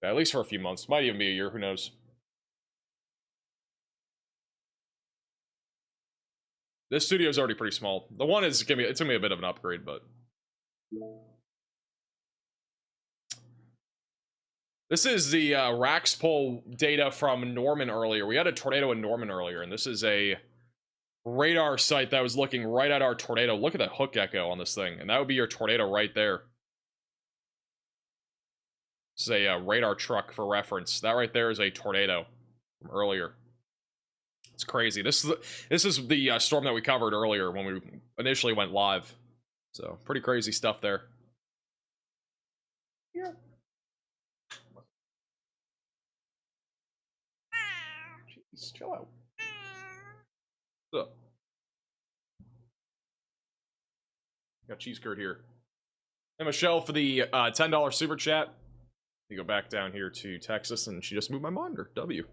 At least for a few months. Might even be a year, who knows. This studio is already pretty small. The one is gonna be, it's gonna be a bit of an upgrade, but this is the Rax poll data from Norman earlier. We had a tornado in Norman earlier, and this is a radar site that was looking right at our tornado. Look at that hook echo on this thing, and that would be your tornado right there. This is a radar truck for reference. That right there is a tornado from earlier. It's crazy. This is the storm that we covered earlier when we initially went live. So pretty crazy stuff there. Yeah. Jeez, chill out. What's up? Got cheese curd here. And Michelle for the $10 super chat. You go back down here to Texas, and she just moved my monitor. W.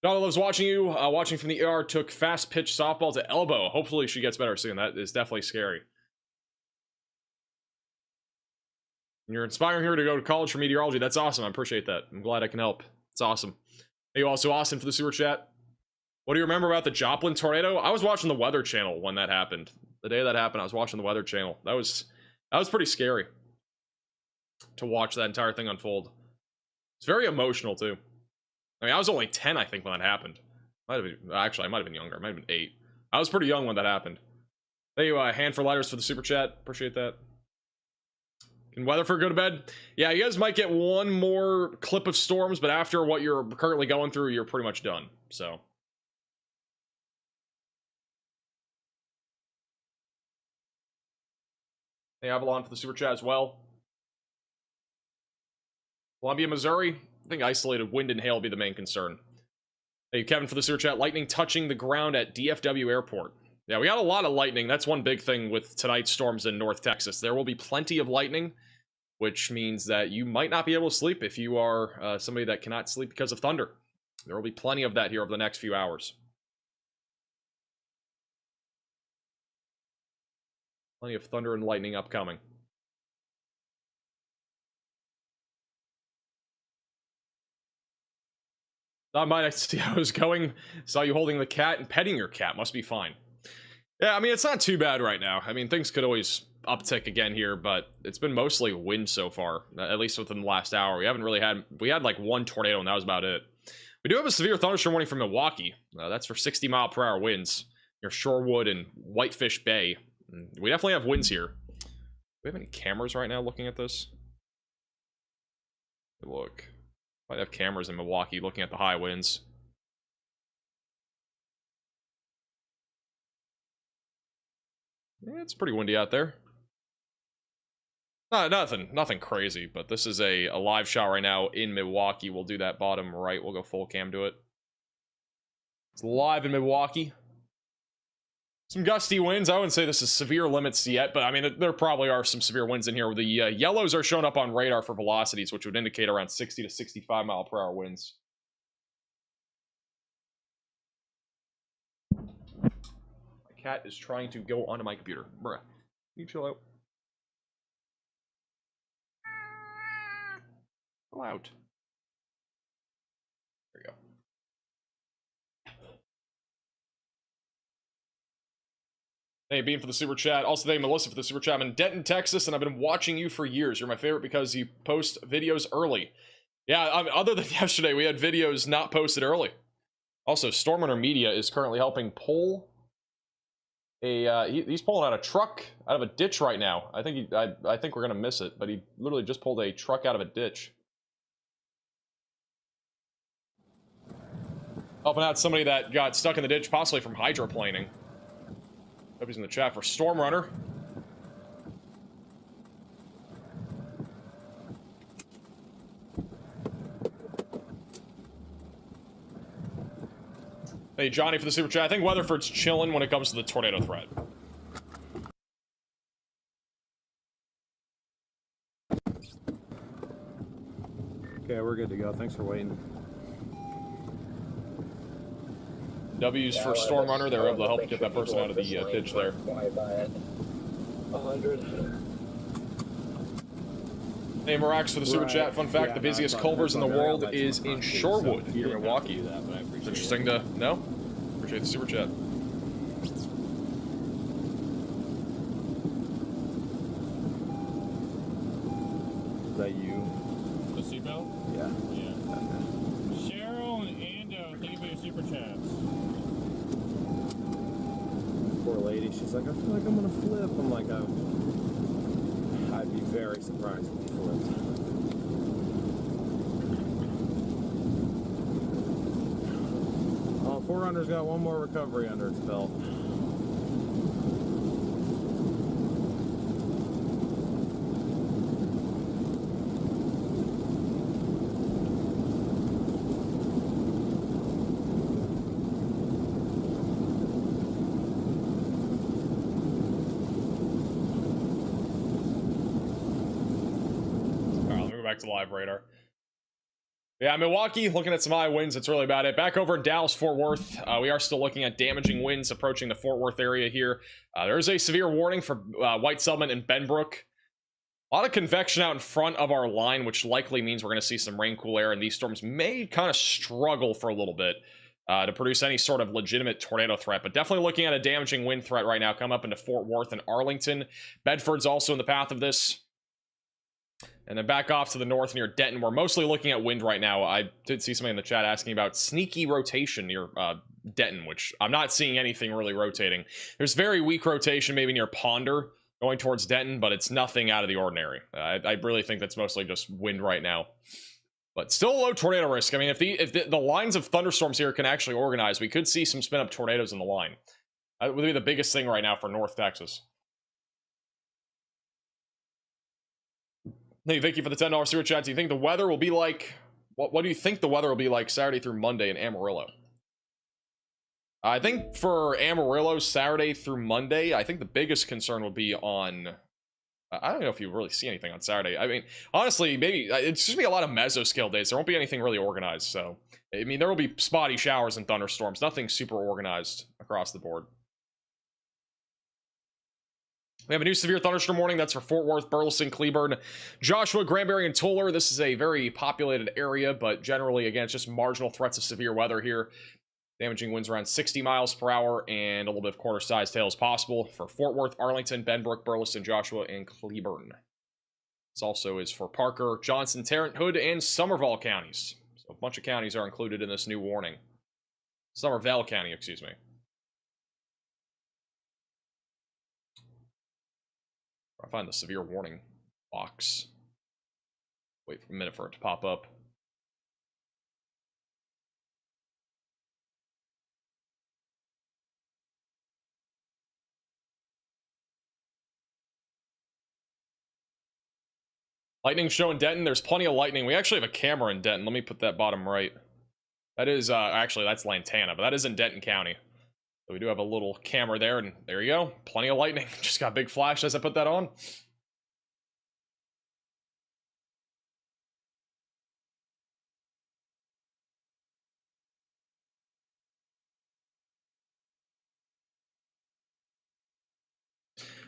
Donna loves watching you. Watching from the ER, took fast pitch softball to elbow. Hopefully she gets better soon. That is definitely scary. And you're inspiring her to go to college for meteorology. That's awesome. I appreciate that. I'm glad I can help. It's awesome. Thank you also, Austin, for the super chat. What do you remember about the Joplin tornado? I was watching the Weather Channel when that happened. The day that happened, I was watching the Weather Channel. That was pretty scary to watch that entire thing unfold. It's very emotional too. I mean, I was only 10, I think, when that happened. Actually, I might have been younger. I might have been 8. I was pretty young when that happened. Thank you, Hand for Lighters, for the super chat. Appreciate that. Can Weatherford go to bed? Yeah, you guys might get one more clip of storms, but after what you're currently going through, you're pretty much done. So. Hey, Avalon for the super chat as well. Columbia, Missouri. I think isolated wind and hail will be the main concern. Hey, Kevin for the super chat. Lightning touching the ground at DFW Airport. Yeah, we got a lot of lightning. That's one big thing with tonight's storms in North Texas. There will be plenty of lightning, which means that you might not be able to sleep if you are somebody that cannot sleep because of thunder. There will be plenty of that here over the next few hours. Plenty of thunder and lightning upcoming. Not mine. I was going, saw you holding the cat and petting your cat. Must be fine. Yeah, I mean, it's not too bad right now. I mean, things could always uptick again here, but it's been mostly wind so far, at least within the last hour. We haven't really had, we had like one tornado and that was about it. We do have a severe thunderstorm warning from Milwaukee. That's for 60-mile-per-hour winds near Shorewood and Whitefish Bay. We definitely have winds here. Do we have any cameras right now looking at this? Look. Might have cameras in Milwaukee looking at the high winds. Yeah, it's pretty windy out there. Nothing crazy, but this is a live shot right now in Milwaukee. We'll do that bottom right. We'll go full cam to it. It's live in Milwaukee. Some gusty winds. I wouldn't say this is severe limits yet, but I mean, there probably are some severe winds in here. The yellows are showing up on radar for velocities, which would indicate around 60 to 65-mile-per-hour winds. My cat is trying to go onto my computer. Bruh, can you chill out? Chill out. There we go. Hey, Bean for the super chat. Also, thank Melissa for the super chat. I'm in Denton, Texas, and I've been watching you for years. You're my favorite because you post videos early. Yeah, other than yesterday, we had videos not posted early. Also, Stormrunner Media is currently helping pull a... he's pulling out a truck out of a ditch right now. I think I think we're going to miss it, but he literally just pulled a truck out of a ditch. Helping out somebody that got stuck in the ditch, possibly from hydroplaning. Hope he's in the chat for Stormrunner. Hey, Johnny for the super chat. I think Weatherford's chilling when it comes to the tornado threat. Okay, we're good to go. Thanks for waiting. W's for Stormrunner. They were able to help get that person out of the ditch there. 100. Hey, Marax for the super chat. Fun fact, the busiest Culvers in the world is in Shorewood, near Milwaukee. It's interesting to know. Appreciate the super chat. Is that you? The seatbelt? Yeah. Yeah. Okay. Cheryl and Ando, thank you for your super chats. Poor lady, she's like, I feel like I'm gonna flip. I'm like, I'd be very surprised if you flipped. Oh, 4Runner's got one more recovery under its belt. Back to live radar. Yeah, Milwaukee, looking at some high winds, that's really about it. Back over in Dallas, Fort Worth, we are still looking at damaging winds approaching the Fort Worth area here. There is a severe warning for White Settlement and Benbrook. A lot of convection out in front of our line, which likely means we're going to see some rain, cool air, and these storms may kind of struggle for a little bit to produce any sort of legitimate tornado threat. But definitely looking at a damaging wind threat right now, come up into Fort Worth and Arlington. Bedford's also in the path of this. And then back off to the north near Denton. We're mostly looking at wind right now. I did see somebody in the chat asking about sneaky rotation near Denton, which I'm not seeing anything really rotating. There's very weak rotation maybe near Ponder going towards Denton, but it's nothing out of the ordinary. I really think that's mostly just wind right now. But still low tornado risk. I mean, if the lines of thunderstorms here can actually organize, we could see some spin-up tornadoes in the line. That would be the biggest thing right now for North Texas. Hey, thank you for the $10 super chat. Do you think the weather will be like... What do you think the weather will be like Saturday through Monday in Amarillo? I think for Amarillo, Saturday through Monday, I think the biggest concern will be on... I don't know if you really see anything on Saturday. I mean, honestly, maybe... It's just be a lot of mesoscale days. There won't be anything really organized, so... I mean, there will be spotty showers and thunderstorms. Nothing super organized across the board. We have a new severe thunderstorm warning. That's for Fort Worth, Burleson, Cleburne, Joshua, Granbury, and Toller. This is a very populated area, but generally, again, it's just marginal threats of severe weather here. Damaging winds around 60 miles per hour and a little bit of quarter-sized hail is possible for Fort Worth, Arlington, Benbrook, Burleson, Joshua, and Cleburne. This also is for Parker, Johnson, Tarrant, Hood, and Somerville counties. So a bunch of counties are included in this new warning. Somerville County, excuse me. I find the severe warning box. Wait for a minute for it to pop up. Lightning show in Denton. There's plenty of lightning. We actually have a camera in Denton. Let me put that bottom right. That is, actually, that's Lantana, but that is in Denton County. So we do have a little camera there, and there you go. Plenty of lightning. Just got a big flash as I put that on.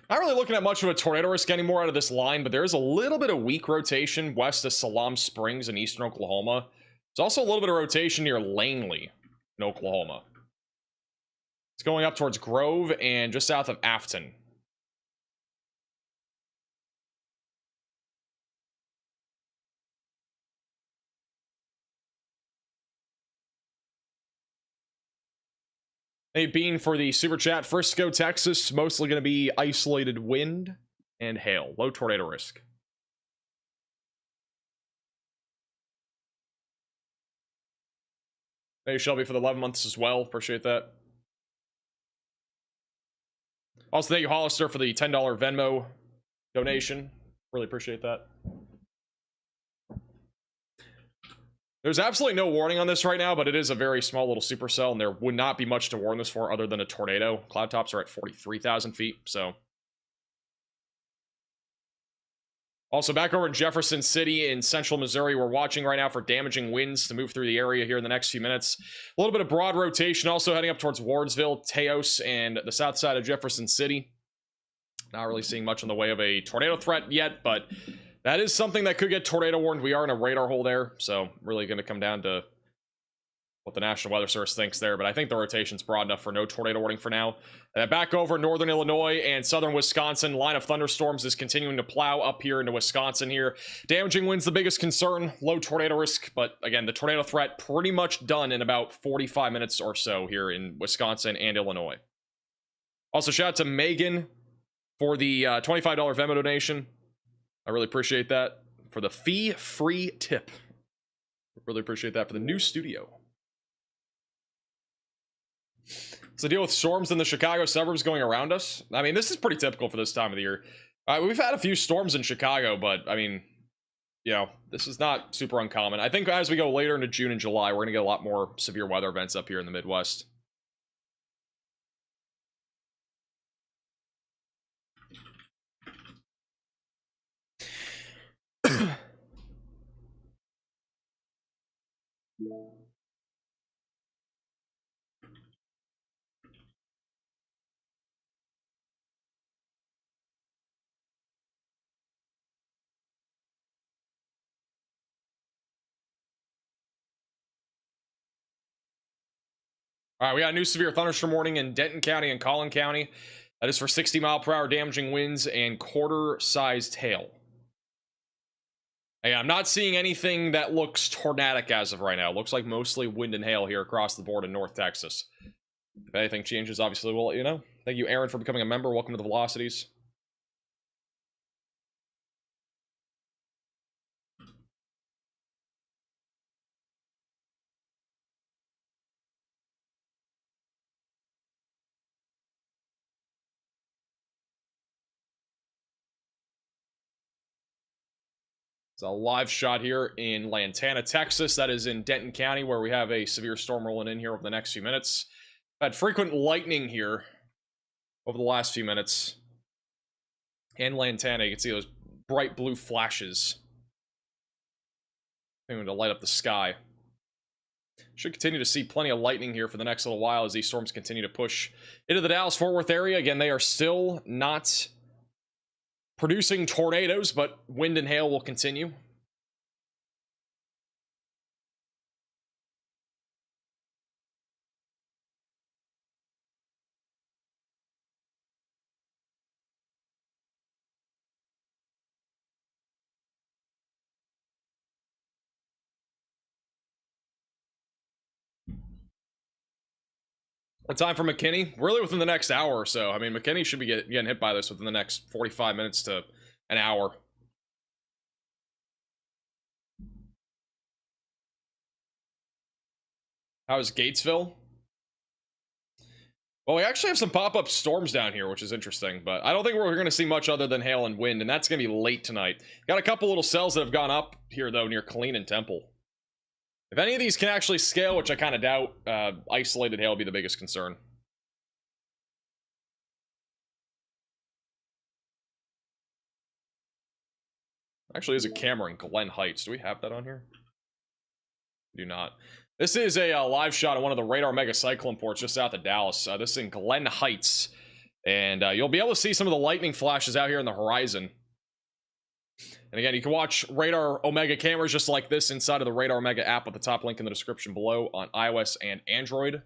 Not really looking at much of a tornado risk anymore out of this line, but there is a little bit of weak rotation west of Salam Springs in eastern Oklahoma. There's also a little bit of rotation near Langley in Oklahoma. It's going up towards Grove and just south of Afton. Hey, Bean for the super chat. Frisco, Texas, mostly going to be isolated wind and hail. Low tornado risk. Hey, Shelby for the 11 months as well. Appreciate that. Also, thank you, Hollister, for the $10 Venmo donation. Really appreciate that. There's absolutely no warning on this right now, but it is a very small little supercell, and there would not be much to warn this for other than a tornado. Cloud tops are at 43,000 feet, so... Also, back over in Jefferson City in central Missouri, we're watching right now for damaging winds to move through the area here in the next few minutes. A little bit of broad rotation also heading up towards Wardsville, Teos, and the south side of Jefferson City. Not really seeing much in the way of a tornado threat yet, but that is something that could get tornado warned. We are in a radar hole there, so really going to come down to what the National Weather Service thinks there, but I think the rotation's broad enough for no tornado warning for now. Back over northern Illinois and southern Wisconsin, line of thunderstorms is continuing to plow up here into Wisconsin here. Damaging winds the biggest concern, low tornado risk, but again, the tornado threat pretty much done in about 45 minutes or so here in Wisconsin and Illinois. Also, shout out to Megan for the $25 Venmo donation. I really appreciate that. For the fee-free tip. Really appreciate that for the new studio. So deal with storms in the Chicago suburbs going around us. I mean, this is pretty typical for this time of the year. We've had a few storms in Chicago, but I mean, you know, this is not super uncommon. I think as we go later into June and July, we're going to get a lot more severe weather events up here in the Midwest. All right, we got a new severe thunderstorm warning in Denton County and Collin County. That is for 60-mile-per-hour damaging winds and quarter-sized hail. Hey, I'm not seeing anything that looks tornadic as of right now. It looks like mostly wind and hail here across the board in North Texas. If anything changes, obviously we'll let you know. Thank you, Aaron, for becoming a member. Welcome to the Velocities. It's a live shot here in Lantana, Texas. That is in Denton County, where we have a severe storm rolling in here over the next few minutes. Had frequent lightning here over the last few minutes. In Lantana, you can see those bright blue flashes. Going to light up the sky. Should continue to see plenty of lightning here for the next little while as these storms continue to push into the Dallas-Fort Worth area. Again, they are still not producing tornadoes, but wind and hail will continue. A time for McKinney, really within the next hour or so. I mean, McKinney should be getting hit by this within the next 45 minutes to an hour. How is Gatesville? Well, we actually have some pop-up storms down here, which is interesting, but I don't think we're going to see much other than hail and wind, and that's going to be late tonight. Got a couple little cells that have gone up here, though, near Killeen and Temple. If any of these can actually scale, which I kind of doubt, isolated hail will be the biggest concern. Actually, there's a camera in Glen Heights. Do we have that on here? We do not. This is a live shot of one of the radar mega cyclone ports just south of Dallas. This is in Glen Heights. And you'll be able to see some of the lightning flashes out here in the horizon. And again, you can watch Radar Omega cameras just like this inside of the Radar Omega app with the top link in the description below on iOS and Android.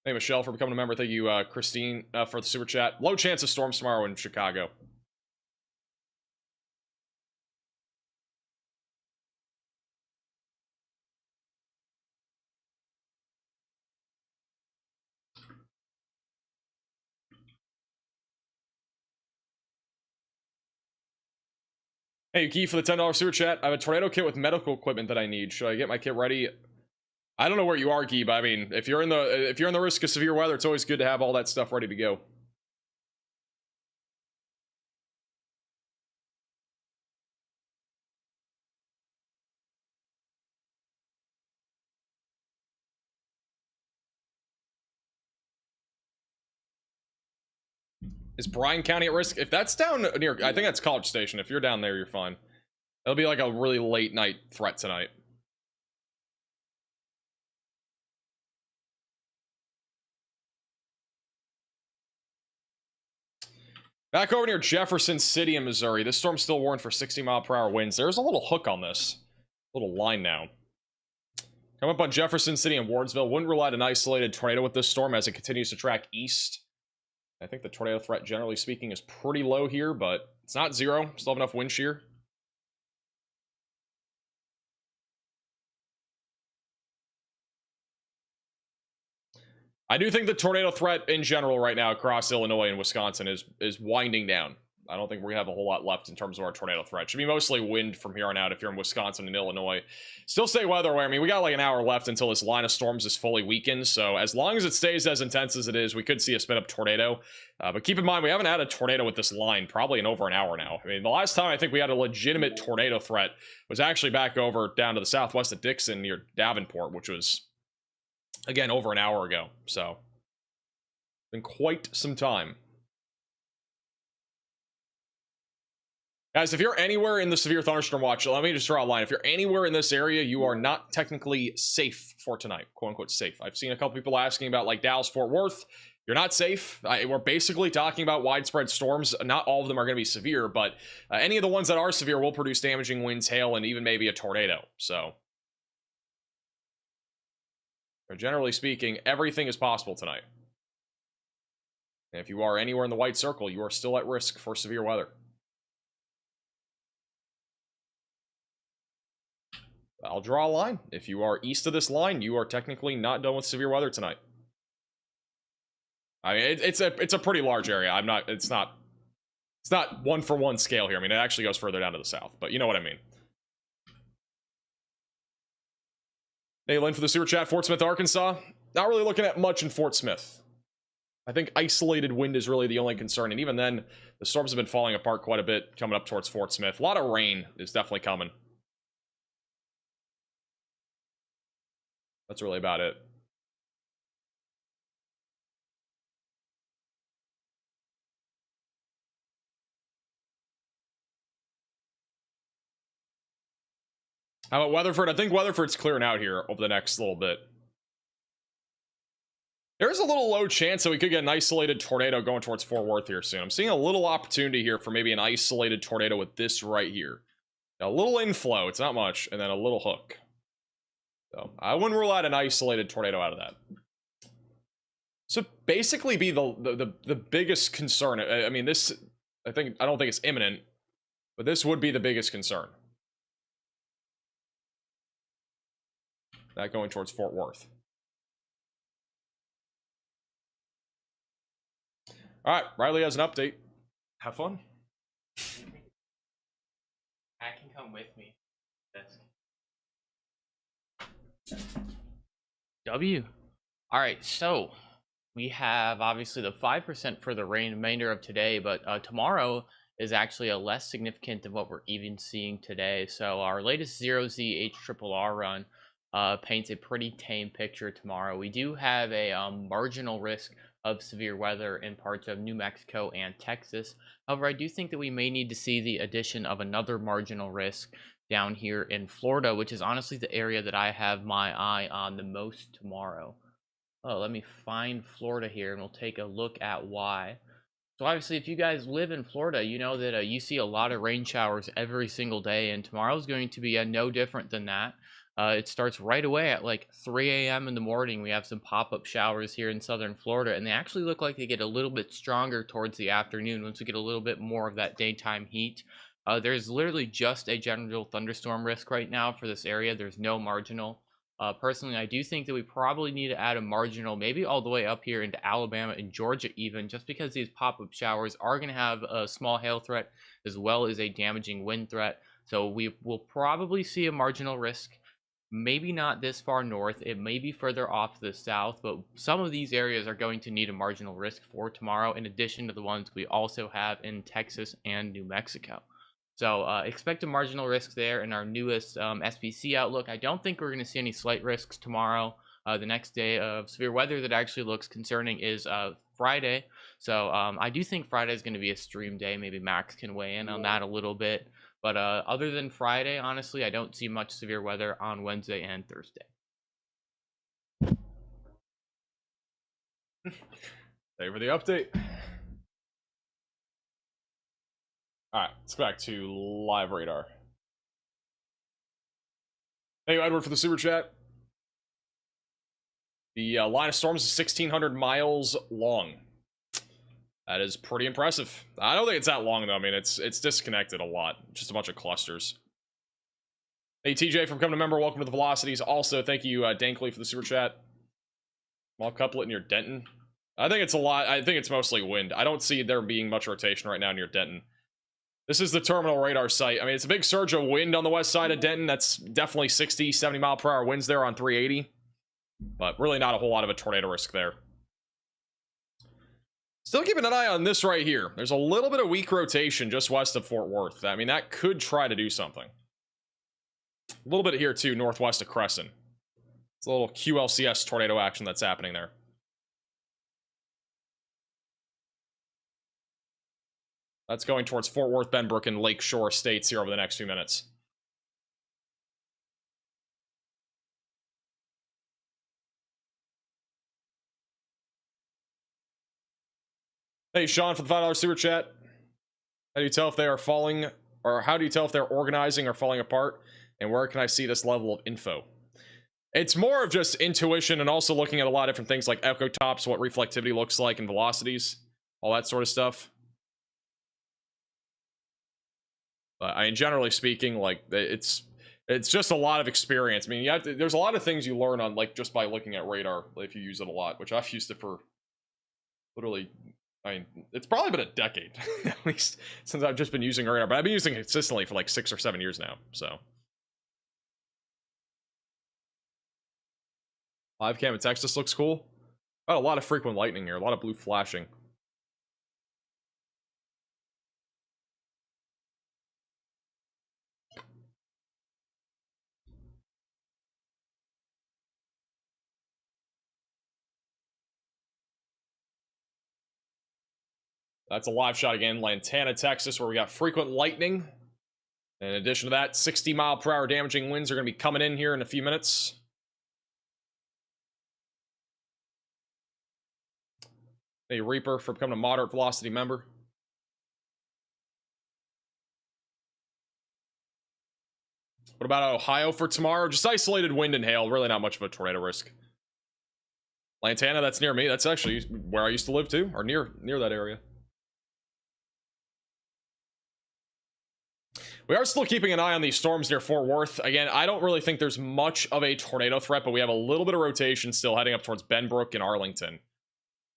Hey, Michelle, for becoming a member. Thank you, Christine, for the super chat. Low chance of storms tomorrow in Chicago. Hey, Yuki, for the $10 super chat. I have a tornado kit with medical equipment that I need. Should I get my kit ready? I don't know where you are, Guy, but I mean, if you're in the risk of severe weather, it's always good to have all that stuff ready to go. Is Bryan County at risk? If that's down near, I think that's College Station. If you're down there, you're fine. It'll be like a really late night threat tonight. Back over near Jefferson City in Missouri. This storm's still warned for 60-mile-per-hour winds. There's a little hook on this. Little line now. Come up on Jefferson City and Wardsville. Wouldn't rule out an isolated tornado with this storm as it continues to track east. I think the tornado threat, generally speaking, is pretty low here, but it's not zero. Still have enough wind shear. I do think the tornado threat in general right now across Illinois and Wisconsin is winding down. I don't think we have a whole lot left in terms of our tornado threat. Should be mostly wind from here on out if you're in Wisconsin and Illinois. Still stay weather aware. I mean, we got like an hour left until this line of storms is fully weakened. So as long as it stays as intense as it is, we could see a spin up tornado. But keep in mind, we haven't had a tornado with this line probably in over an hour now. I mean, the last time I think we had a legitimate tornado threat was actually back over down to the southwest of Dixon near Davenport, which was, again, over an hour ago. So, been quite some time. Guys, if you're anywhere in the severe thunderstorm watch, let me just draw a line. If you're anywhere in this area, you are not technically safe for tonight. Quote unquote safe. I've seen a couple people asking about like Dallas, Fort Worth. You're not safe. We're basically talking about widespread storms. Not all of them are going to be severe, but any of the ones that are severe will produce damaging winds, hail, and even maybe a tornado. So, generally speaking, everything is possible tonight. And if you are anywhere in the white circle, you are still at risk for severe weather. I'll draw a line. If you are east of this line, you are technically not done with severe weather tonight. I mean, it's a pretty large area. It's not 1-for-1 scale here. I mean, it actually goes further down to the south, but you know what I mean. Hey, Lynn for the super chat. Fort Smith, Arkansas. Not really looking at much in Fort Smith. I think isolated wind is really the only concern, and even then, the storms have been falling apart quite a bit coming up towards Fort Smith. A lot of rain is definitely coming. That's really about it. How about Weatherford? I think Weatherford's clearing out here over the next little bit. There's a little low chance that we could get an isolated tornado going towards Fort Worth here soon. I'm seeing a little opportunity here for maybe an isolated tornado with this right here. A little inflow, it's not much, and then a little hook. So I wouldn't rule out an isolated tornado out of that. So basically be the biggest concern. I mean, this, I don't think it's imminent, but this would be the biggest concern. That going towards Fort Worth. All right, Riley has an update. Have fun. I can come with me. W. All right, so we have obviously the 5% for the remainder of today, but tomorrow is actually a less significant than what we're even seeing today. So our latest 0Z HRRR run paints a pretty tame picture tomorrow. We do have a marginal risk of severe weather in parts of New Mexico and Texas. However, I do think that we may need to see the addition of another marginal risk down here in Florida, which is honestly the area that I have my eye on the most tomorrow. Oh, let me find Florida here and we'll take a look at why. So obviously, if you guys live in Florida, you know that you see a lot of rain showers every single day, and tomorrow is going to be no different than that. It starts right away at like 3 a.m. in the morning. We have some pop-up showers here in southern Florida, and they actually look like they get a little bit stronger towards the afternoon once we get a little bit more of that daytime heat. There's literally just a general thunderstorm risk right now for this area. There's no marginal. Personally, I do think that we probably need to add a marginal, maybe all the way up here into Alabama and Georgia even, just because these pop-up showers are going to have a small hail threat as well as a damaging wind threat. So we will probably see a marginal risk. Maybe not this far north, it may be further off to the south, but some of these areas are going to need a marginal risk for tomorrow, in addition to the ones we also have in Texas and New Mexico. So expect a marginal risk there in our newest SPC outlook. I don't think we're going to see any slight risks tomorrow. The next day of severe weather that actually looks concerning is Friday. So I do think Friday is going to be a stream day. Maybe Max can weigh in on that a little bit. But other than Friday, honestly, I don't see much severe weather on Wednesday and Thursday. Thank you for the update. Alright, let's go back to live radar. Thank you, Edward, for the super chat. The line of storms is 1,600 miles long. That is pretty impressive. I don't think it's that long, though. I mean, it's disconnected a lot. Just a bunch of clusters. Hey, TJ, from coming to member, welcome to the Velocities. Also, thank you, Dankley, for the super chat. Small couplet near Denton. I think it's a lot. I think it's mostly wind. I don't see there being much rotation right now near Denton. This is the terminal radar site. I mean, it's a big surge of wind on the west side of Denton. That's definitely 60, 70 mile per hour winds there on 380. But really not a whole lot of a tornado risk there. Still keeping an eye on this right here. There's a little bit of weak rotation just west of Fort Worth. I mean, that could try to do something. A little bit here, too, northwest of Crescent. It's a little QLCS tornado action that's happening there. That's going towards Fort Worth, Benbrook, and Lakeshore states here over the next few minutes. Hey, Sean, for the $5 super chat. How do you tell if they are falling, or how do you tell if they're organizing or falling apart? And where can I see this level of info? It's more of just intuition and also looking at a lot of different things like echo tops, what reflectivity looks like, and velocities, all that sort of stuff. But I mean, generally speaking, like it's just a lot of experience. I mean, there's a lot of things you learn on like just by looking at radar if you use it a lot, which I've used it for literally. I mean, it's probably been a decade at least since I've just been using radar, but I've been using it consistently for like 6 or 7 years now. So, live cam in Texas looks cool. Got a lot of frequent lightning here, a lot of blue flashing. That's a live shot again, Lantana, Texas, where we got frequent lightning. In addition to that, 60 mile per hour damaging winds are going to be coming in here in a few minutes. Hey, Reaper, for becoming a moderate velocity member. What about Ohio for tomorrow? Just isolated wind and hail, really not much of a tornado risk. Lantana, that's near me. That's actually where I used to live too, or near that area. We are still keeping an eye on these storms near Fort Worth. Again, I don't really think there's much of a tornado threat, but we have a little bit of rotation still heading up towards Benbrook and Arlington.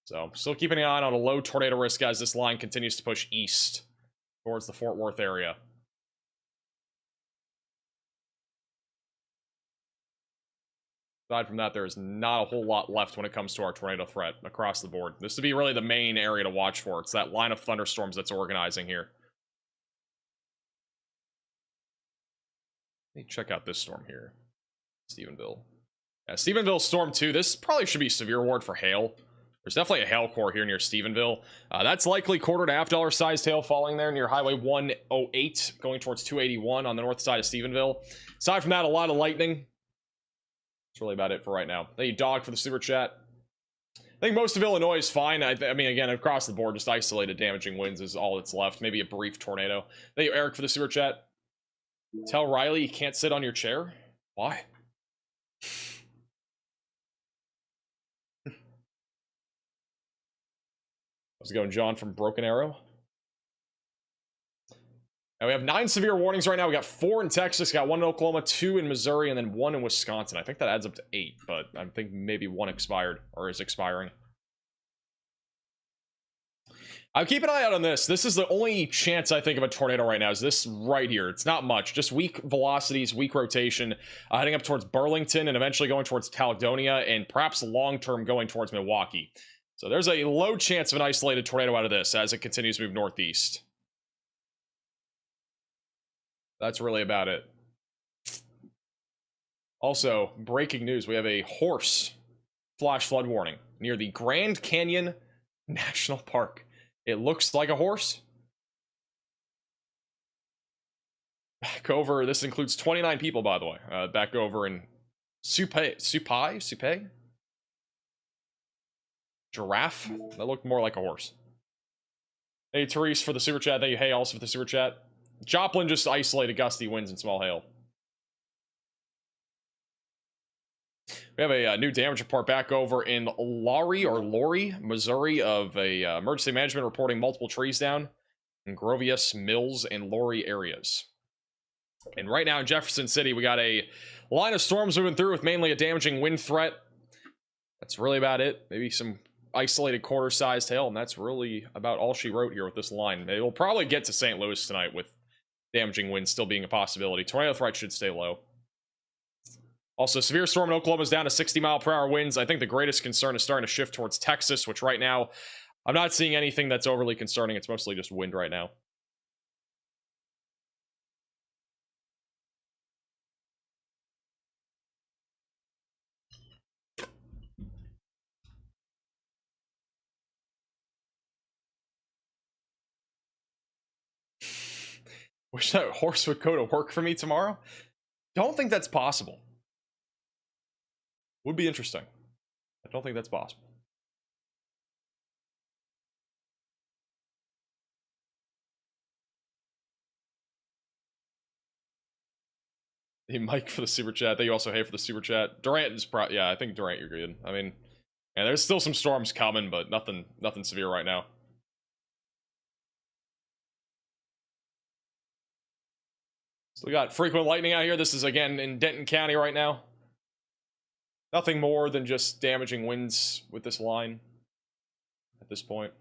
So, still keeping an eye on a low tornado risk as this line continues to push east towards the Fort Worth area. Aside from that, there is not a whole lot left when it comes to our tornado threat across the board. This would be really the main area to watch for. It's that line of thunderstorms that's organizing here. Let me check out this storm here. Stephenville. Yeah, Stephenville Storm 2. This probably should be severe ward for hail. There's definitely a hail core here near Stephenville. That's likely $1.25 to $1 sized hail falling there near Highway 108, going towards 281 on the north side of Stephenville. Aside from that, a lot of lightning. That's really about it for right now. Thank you, Dog, for the super chat. I think most of Illinois is fine. I mean, again, across the board, just isolated damaging winds is all that's left. Maybe a brief tornado. Thank you, Eric, for the super chat. Tell Riley you can't sit on your chair? Why? How's it going, John from Broken Arrow? Now we have 9 severe warnings right now. We got 4 in Texas, got 1 in Oklahoma, 2 in Missouri, and then 1 in Wisconsin. I think that adds up to 8, but I think maybe 1 expired or is expiring. I'll keep an eye out on this. This is the only chance I think of a tornado right now is this right here. It's not much, just weak velocities, weak rotation, heading up towards Burlington and eventually going towards Caledonia and perhaps long-term going towards Milwaukee. So there's a low chance of an isolated tornado out of this as it continues to move northeast. That's really about it. Also, breaking news, we have a horse flash flood warning near the Grand Canyon National Park. It looks like a horse. Back over, this includes 29 people, by the way. Back over in Supai? Giraffe? That looked more like a horse. Hey, Therese for the super chat. Thank you. Hey, also for the super chat. Joplin just isolated gusty winds and small hail. We have a new damage report back over in Laurie, Missouri, of a emergency management reporting multiple trees down in Grovius, Mills, and Laurie areas. And right now in Jefferson City, we got a line of storms moving through with mainly a damaging wind threat. That's really about it. Maybe some isolated quarter-sized hail, and that's really about all she wrote here with this line. It will probably get to St. Louis tonight with damaging winds still being a possibility. Tornado threat should stay low. Also, severe storm in Oklahoma is down to 60-mile-per-hour winds. I think the greatest concern is starting to shift towards Texas, which right now, I'm not seeing anything that's overly concerning. It's mostly just wind right now. Wish that horse would go to work for me tomorrow. Don't think that's possible. Would be interesting. I don't think that's possible. Hey, Mike for the super chat. Thank you also, hey, for the super chat. Durant is yeah, I think Durant, you're good. I mean, yeah, there's still some storms coming, but nothing severe right now. So we got frequent lightning out here. This is again in Denton County right now. Nothing more than just damaging winds with this line at this point.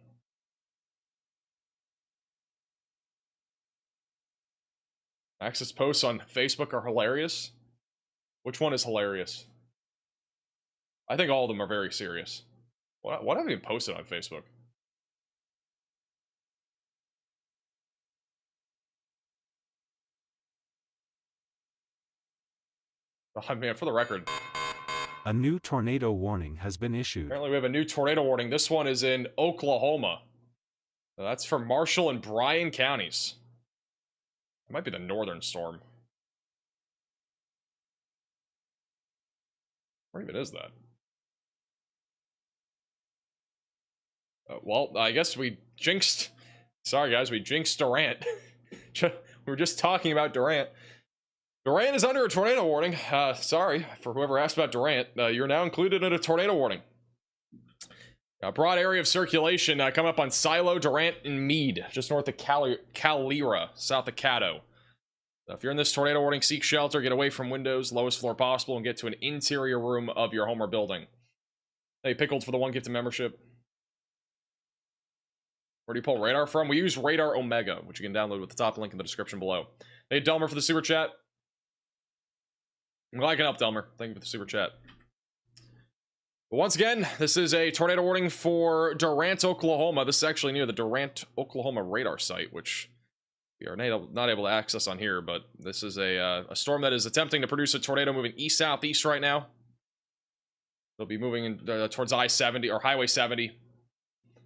Access posts on Facebook are hilarious. Which one is hilarious? I think all of them are very serious. What have you posted on Facebook? Oh, man, for the record. A new tornado warning has been issued. Apparently we have a new tornado warning. This one is in Oklahoma. That's for Marshall and Bryan counties. It might be the northern storm. Where even is that? Well, I guess we jinxed... Sorry, guys, we jinxed Durant. We were just talking about Durant. Durant is under a tornado warning. Sorry for whoever asked about Durant. You're now included in a tornado warning. A broad area of circulation coming up on Silo, Durant, and Meade, just north of Calera, south of Caddo. If you're in this tornado warning, seek shelter, get away from windows, lowest floor possible, and get to an interior room of your home or building. Hey, Pickled for the one gifted membership. Where do you pull radar from? We use Radar Omega, which you can download with the top link in the description below. Hey, Delmer for the super chat. I'm glad I can help, Delmer. Thank you for the super chat. But once again, this is a tornado warning for Durant, Oklahoma. This is actually near the Durant, Oklahoma radar site, which we are not able to access on here, but this is a storm that is attempting to produce a tornado moving east-southeast right now. They'll be moving in, towards I-70 or Highway 70.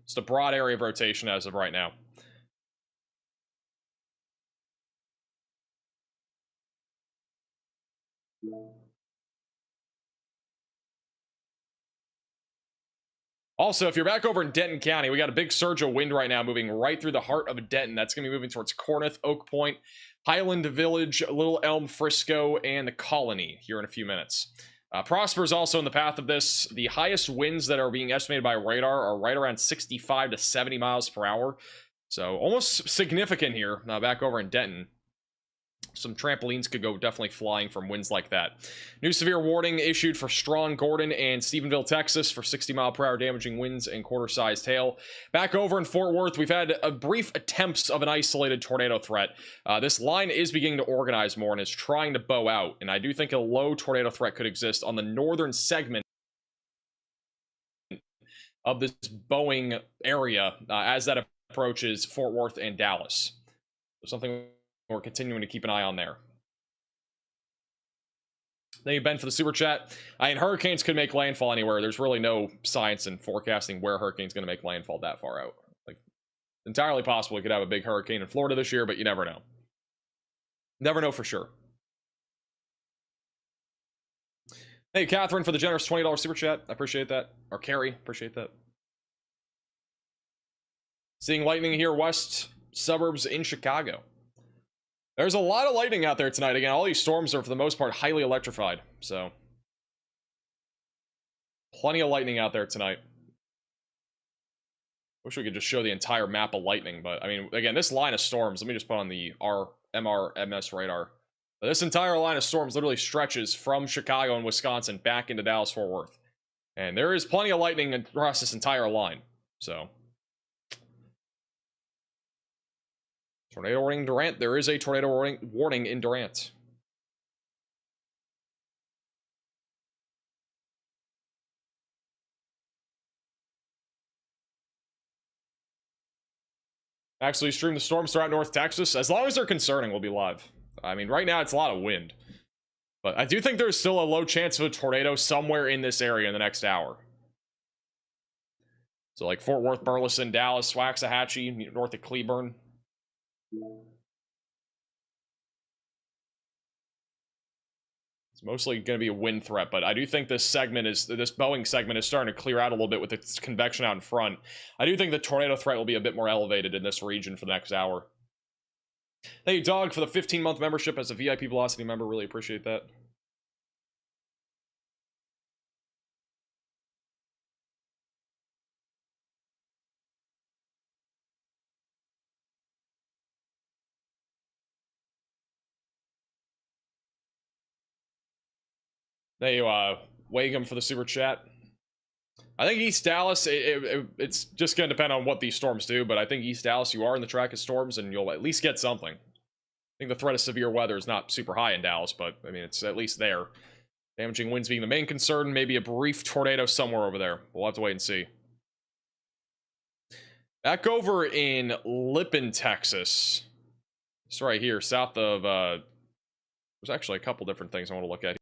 It's a broad area of rotation as of right now. Also, if you're back over in Denton County, we got a big surge of wind right now moving right through the heart of Denton. That's going to be moving towards Corneth, Oak Point, Highland Village, Little Elm, Frisco, and the Colony here in a few minutes. Prosper is also in the path of this. The highest winds that are being estimated by radar are right around 65 to 70 miles per hour. So almost significant here back over in Denton. Some trampolines could go definitely flying from winds like that. New severe warning issued for Strong, Gordon, and Stephenville, Texas for 60-mile-per-hour damaging winds and quarter-sized hail. Back over in Fort Worth, we've had a brief attempts of an isolated tornado threat. This line is beginning to organize more and is trying to bow out, and I do think a low tornado threat could exist on the northern segment of this bowing area as that approaches Fort Worth and Dallas. So something we're continuing to keep an eye on there. Thank you, Ben, for the super chat. And hurricanes could make landfall anywhere. There's really no science in forecasting where hurricane's going to make landfall that far out. Like, entirely possible we could have a big hurricane in Florida this year, but you never know. Never know for sure. Hey, Catherine, for the generous $20 super chat. I appreciate that. Or Carrie, appreciate that. Seeing lightning here, west suburbs in Chicago. There's a lot of lightning out there tonight. Again, all these storms are, for the most part, highly electrified. So, plenty of lightning out there tonight. Wish we could just show the entire map of lightning, but I mean, again, this line of storms, let me just put on the MRMS radar. This entire line of storms literally stretches from Chicago and Wisconsin back into Dallas-Fort Worth. And there is plenty of lightning across this entire line. So, tornado warning in Durant. There is a tornado warning in Durant. Actually, stream the storms throughout North Texas. As long as they're concerning, we'll be live. I mean, right now it's a lot of wind. But I do think there's still a low chance of a tornado somewhere in this area in the next hour. So like Fort Worth, Burleson, Dallas, Waxahachie, north of Cleburne. It's mostly going to be a wind threat, but I do think this Boeing segment is starting to clear out a little bit with its convection out in front. I do think the tornado threat will be a bit more elevated in this region for the next hour. Thank you, Dog, for the 15-month membership as a VIP Velocity member. Really appreciate that. Thank you, Wagum, for the super chat. I think East Dallas, it's just going to depend on what these storms do, but I think East Dallas, you are in the track of storms, and you'll at least get something. I think the threat of severe weather is not super high in Dallas, but, I mean, it's at least there. Damaging winds being the main concern, maybe a brief tornado somewhere over there. We'll have to wait and see. Back over in Lippin, Texas. It's right here, south of, there's actually a couple different things I want to look at.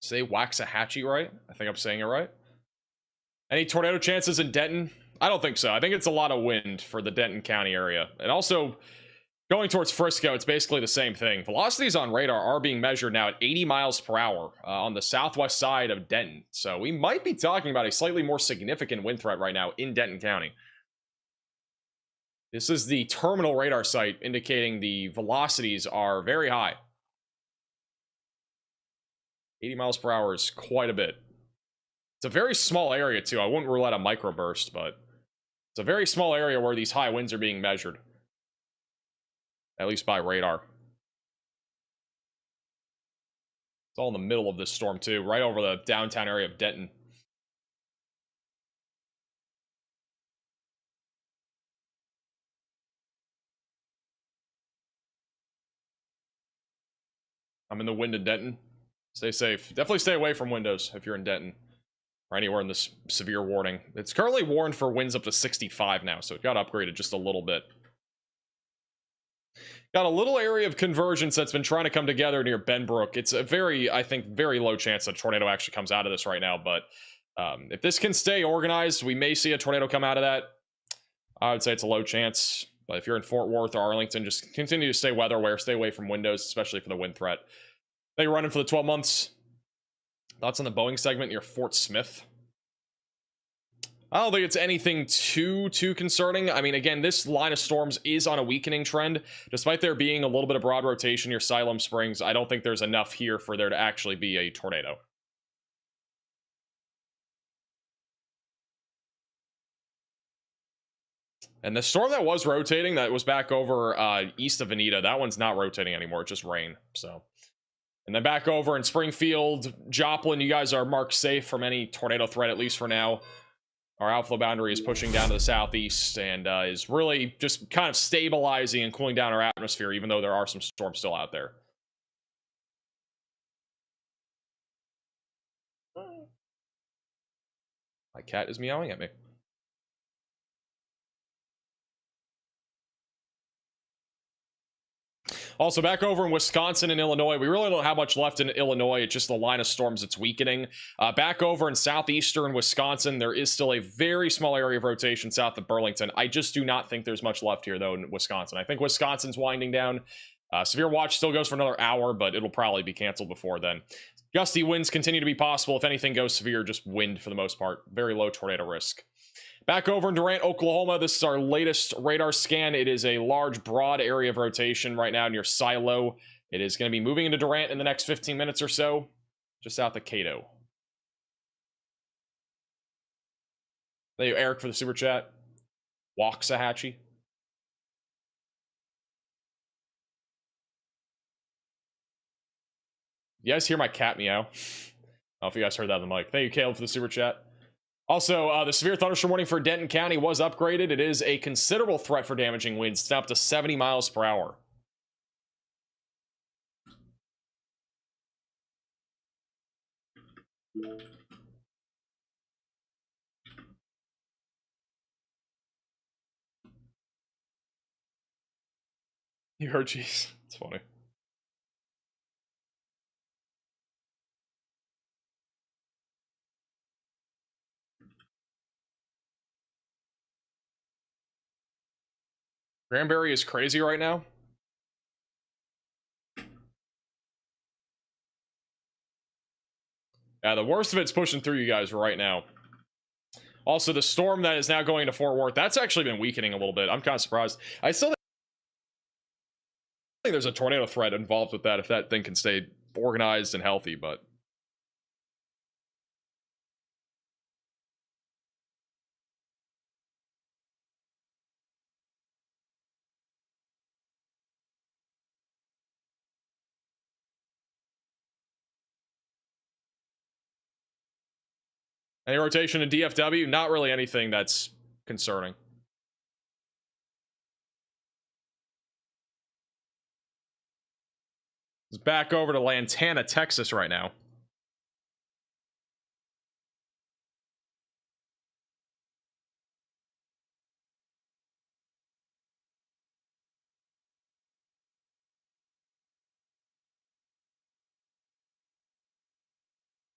Say Waxahachie right? I think I'm saying it right. Any tornado chances in Denton? I don't think so. I think it's a lot of wind for the Denton County area. And also, going towards Frisco, it's basically the same thing. Velocities on radar are being measured now at 80 miles per hour on the southwest side of Denton. So we might be talking about a slightly more significant wind threat right now in Denton County. This is the terminal radar site indicating the velocities are very high. 80 miles per hour is quite a bit. It's a very small area, too. I wouldn't rule out a microburst, but it's a very small area where these high winds are being measured. At least by radar. It's all in the middle of this storm, too. Right over the downtown area of Denton. I'm in the wind in Denton. Stay safe. Definitely stay away from windows if you're in Denton. Or anywhere in this severe warning. It's currently warned for winds up to 65 now, so it got upgraded just a little bit. Got a little area of convergence that's been trying to come together near Benbrook. It's a very, I think, very low chance that a tornado actually comes out of this right now, but if this can stay organized, we may see a tornado come out of that. I would say it's a low chance, but if you're in Fort Worth or Arlington, just continue to stay weather aware, stay away from windows, especially for the wind threat. They were running for the 12 months. Thoughts on the Boeing segment near Fort Smith? I don't think it's anything too concerning. I mean, again, this line of storms is on a weakening trend. Despite there being a little bit of broad rotation near Siloam Springs, I don't think there's enough here for there to actually be a tornado. And the storm that was rotating, that was back over east of Anita, that one's not rotating anymore. It's just rain, so... And then back over in Springfield, Joplin, you guys are marked safe from any tornado threat, at least for now. Our outflow boundary is pushing down to the southeast and is really just kind of stabilizing and cooling down our atmosphere, even though there are some storms still out there. My cat is meowing at me. Also, back over in Wisconsin and Illinois, we really don't have much left in Illinois. It's just the line of storms that's weakening. Back over in southeastern Wisconsin, there is still a very small area of rotation south of Burlington. I just do not think there's much left here, though, in Wisconsin. I think Wisconsin's winding down. Severe watch still goes for another hour, but it'll probably be canceled before then. Gusty winds continue to be possible. If anything goes severe, just wind for the most part. Very low tornado risk. Back over in Durant, Oklahoma, this is our latest radar scan. It is a large, broad area of rotation right now near Silo. It is going to be moving into Durant in the next 15 minutes or so, just south of Cato. Thank you, Eric, for the super chat. Waxahachie. You guys hear my cat meow? I don't know if you guys heard that on the mic. Thank you, Caleb, for the super chat. Also, the severe thunderstorm warning for Denton County was upgraded. It is a considerable threat for damaging winds. It's now up to 70 miles per hour. You heard, jeez. It's funny. Granbury is crazy right now. Yeah, the worst of it's pushing through you guys right now. Also, the storm that is now going to Fort Worth, that's actually been weakening a little bit. I'm kind of surprised. I still think there's a tornado threat involved with that if that thing can stay organized and healthy, but... Any rotation in DFW? Not really anything that's concerning. It's back over to Lantana, Texas right now.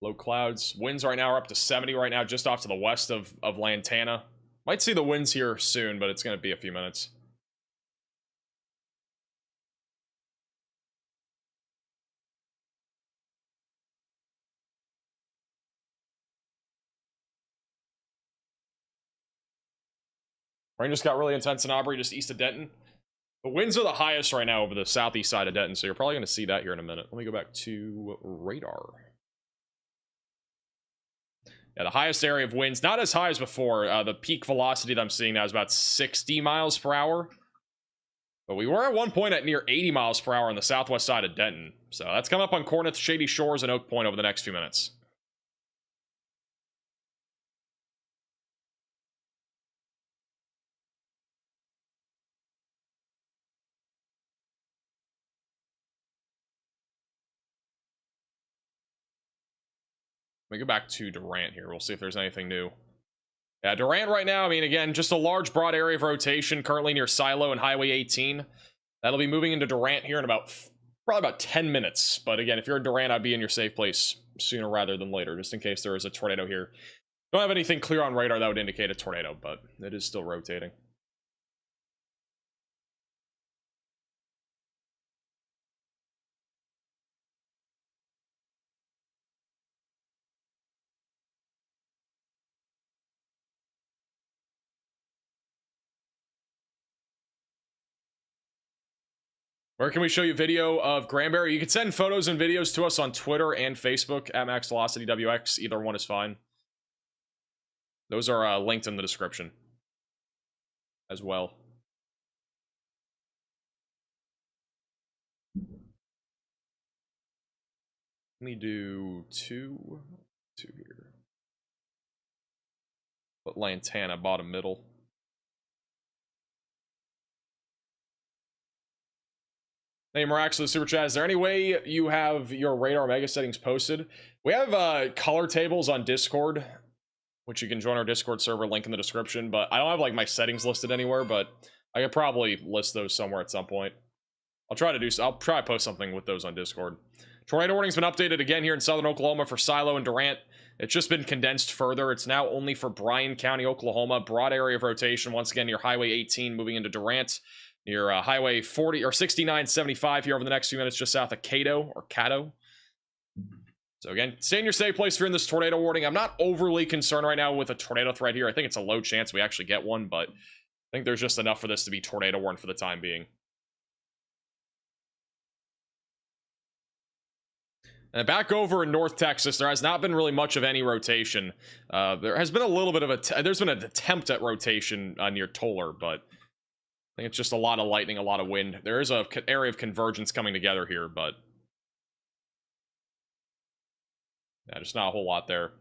Low clouds. Winds right now are up to 70 right now, just off to the west of Lantana. Might see the winds here soon, but it's going to be a few minutes. Rain just got really intense in Aubrey, just east of Denton. The winds are the highest right now over the southeast side of Denton, so you're probably going to see that here in a minute. Let me go back to radar. Yeah, the highest area of winds, not as high as before. The peak velocity that I'm seeing now is about 60 miles per hour. But we were at one point at near 80 miles per hour on the southwest side of Denton. So that's coming up on Corinth, Shady Shores, and Oak Point over the next few minutes. Let me go back to Durant here. We'll see if there's anything new. Yeah, Durant right now, I mean, again, just a large, broad area of rotation, currently near Silo and Highway 18. That'll be moving into Durant here in probably about 10 minutes. But again, if you're in Durant, I'd be in your safe place sooner rather than later, just in case there is a tornado here. Don't have anything clear on radar that would indicate a tornado, but it is still rotating. Where can we show you video of Granbury? You can send photos and videos to us on Twitter and Facebook at MaxVelocityWX. Either one is fine. Those are linked in the description as well. Let me do two here. Put Lantana bottom middle. Hey, Marax, the super chat. Is there any way you have your radar mega settings posted? We have color tables on Discord, which you can join our Discord server, link in the description. But I don't have like my settings listed anywhere, but I could probably list those somewhere at some point. I'll try to post something with those on Discord. Tornado warning's been updated again here in southern Oklahoma for Silo and Durant. It's just been condensed further. It's now only for Bryan County, Oklahoma. Broad area of rotation once again near Highway 18, moving into Durant. Near Highway 40 or 6975 here over the next few minutes, just south of Cato or Caddo. So again, stay in your safe place if you're in this tornado warning. I'm not overly concerned right now with a tornado threat here. I think it's a low chance we actually get one, but I think there's just enough for this to be tornado warned for the time being. And back over in North Texas, there has not been really much of any rotation. There has been a little bit of there's been an attempt at rotation near Toller, but I think it's just a lot of lightning, a lot of wind. There is a area of convergence coming together here, but yeah, just not a whole lot there.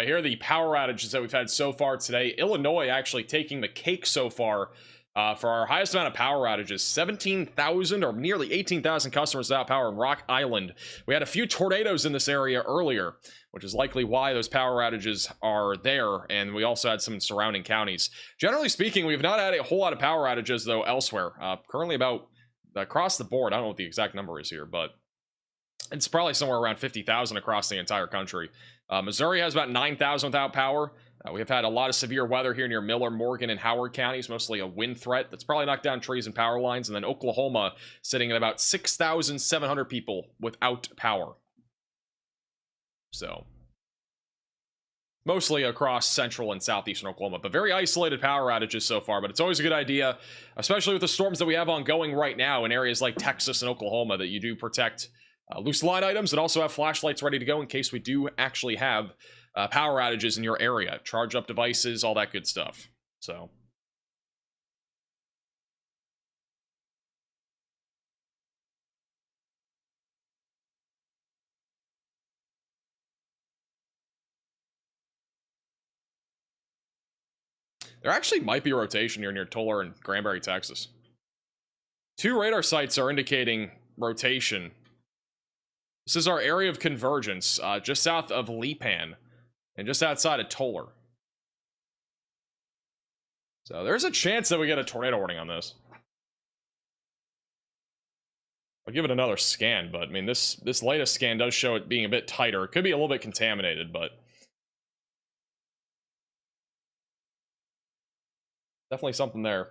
Here are the power outages that we've had so far today. Illinois actually taking the cake so far for our highest amount of power outages. 17,000 or nearly 18,000 customers without power in Rock Island. We had a few tornadoes in this area earlier, which is likely why those power outages are there. And we also had some surrounding counties. Generally speaking, we've not had a whole lot of power outages, though, elsewhere. Currently about across the board. I don't know what the exact number is here, but it's probably somewhere around 50,000 across the entire country. Missouri has about 9,000 without power. We have had a lot of severe weather here near Miller, Morgan, and Howard counties, mostly a wind threat that's probably knocked down trees and power lines. And then Oklahoma sitting at about 6,700 people without power. So mostly across central and southeastern Oklahoma, but very isolated power outages so far. But it's always a good idea, especially with the storms that we have ongoing right now in areas like Texas and Oklahoma, that you do protect loose line items and also have flashlights ready to go in case we do actually have power outages in your area. Charge up devices, all that good stuff. So. There actually might be a rotation here near Toller and Granbury, Texas. 2 radar sites are indicating rotation. This is our area of convergence, just south of Lipan and just outside of Toller. So there's a chance that we get a tornado warning on this. I'll give it another scan, but I mean, this latest scan does show it being a bit tighter. It could be a little bit contaminated, but definitely something there.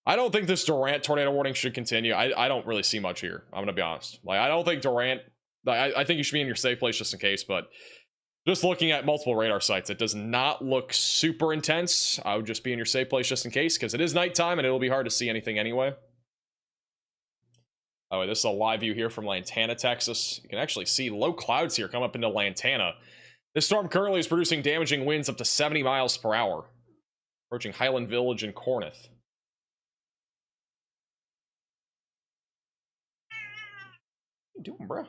I don't think this Durant tornado warning should continue. I don't really see much here. I'm gonna be honest. Like, I don't think Durant. I think you should be in your safe place just in case. But just looking at multiple radar sites, it does not look super intense. I would just be in your safe place just in case, because it is nighttime and it'll be hard to see anything anyway. Oh, this is a live view here from Lantana, Texas. You can actually see low clouds here come up into Lantana. This storm currently is producing damaging winds up to 70 miles per hour, approaching Highland Village and Corneth. What are you doing, bro?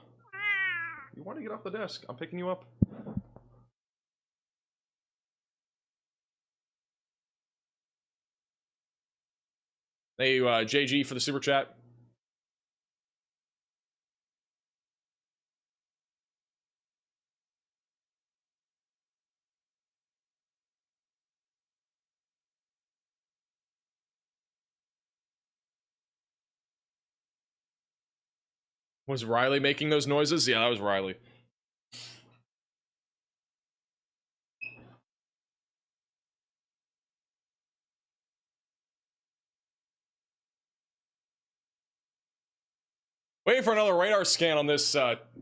You want to get off the desk? I'm picking you up. Thank you, JG, for the super chat. Was Riley making those noises? Yeah, that was Riley. Waiting for another radar scan on this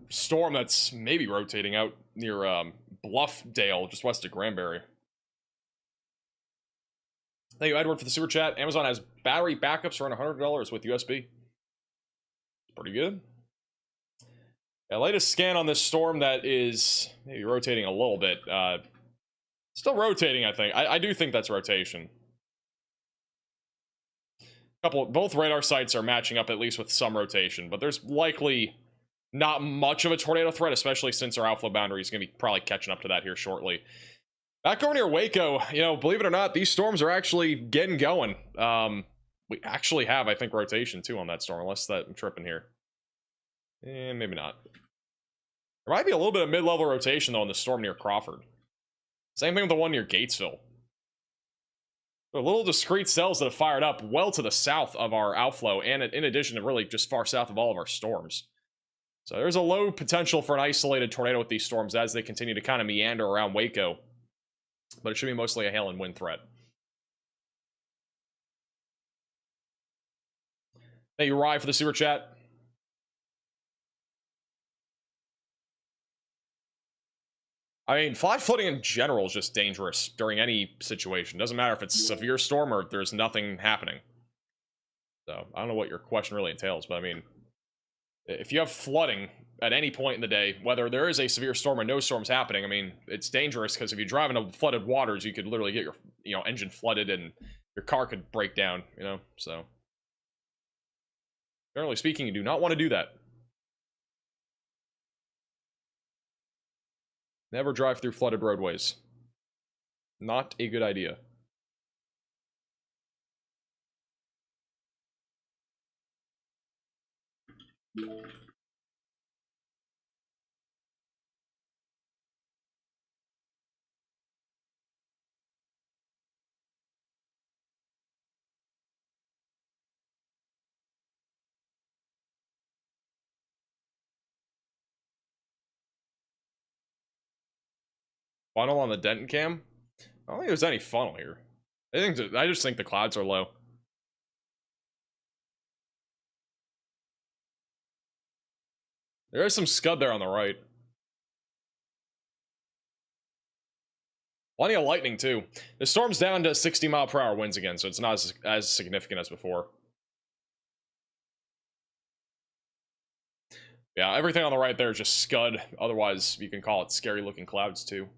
storm that's maybe rotating out near Bluffdale, just west of Granbury. Thank you, Edward, for the super chat. Amazon has battery backups around $100 with USB. Pretty good. Yeah, latest scan on this storm that is maybe rotating a little bit. Still rotating, I think. I do think that's rotation. Both radar sites are matching up at least with some rotation, but there's likely not much of a tornado threat, especially since our outflow boundary is going to be probably catching up to that here shortly. Back over near Waco, you know, believe it or not, these storms are actually getting going. We actually have, I think, rotation too on that storm, unless I'm tripping here. Eh, maybe not. There might be a little bit of mid-level rotation, though, in the storm near Crawford. Same thing with the one near Gatesville. There are little discrete cells that have fired up well to the south of our outflow, and in addition to really just far south of all of our storms. So there's a low potential for an isolated tornado with these storms as they continue to kind of meander around Waco. But it should be mostly a hail and wind threat. Thank you, Rye, for the super chat. I mean, flash flooding in general is just dangerous during any situation. Doesn't matter if it's a severe storm or there's nothing happening. So, I don't know what your question really entails, but I mean, if you have flooding at any point in the day, whether there is a severe storm or no storms happening, I mean, it's dangerous because if you drive into flooded waters, you could literally get your engine flooded and your car could break down, so. Generally speaking, you do not want to do that. Never drive through flooded roadways. Not a good idea. Funnel on the Denton cam? I don't think there's any funnel here. I just think the clouds are low. There is some scud there on the right. Plenty of lightning too. The storm's down to 60-mile-per-hour winds again, so it's not as significant as before. Yeah, everything on the right there is just scud. Otherwise, you can call it scary-looking clouds too.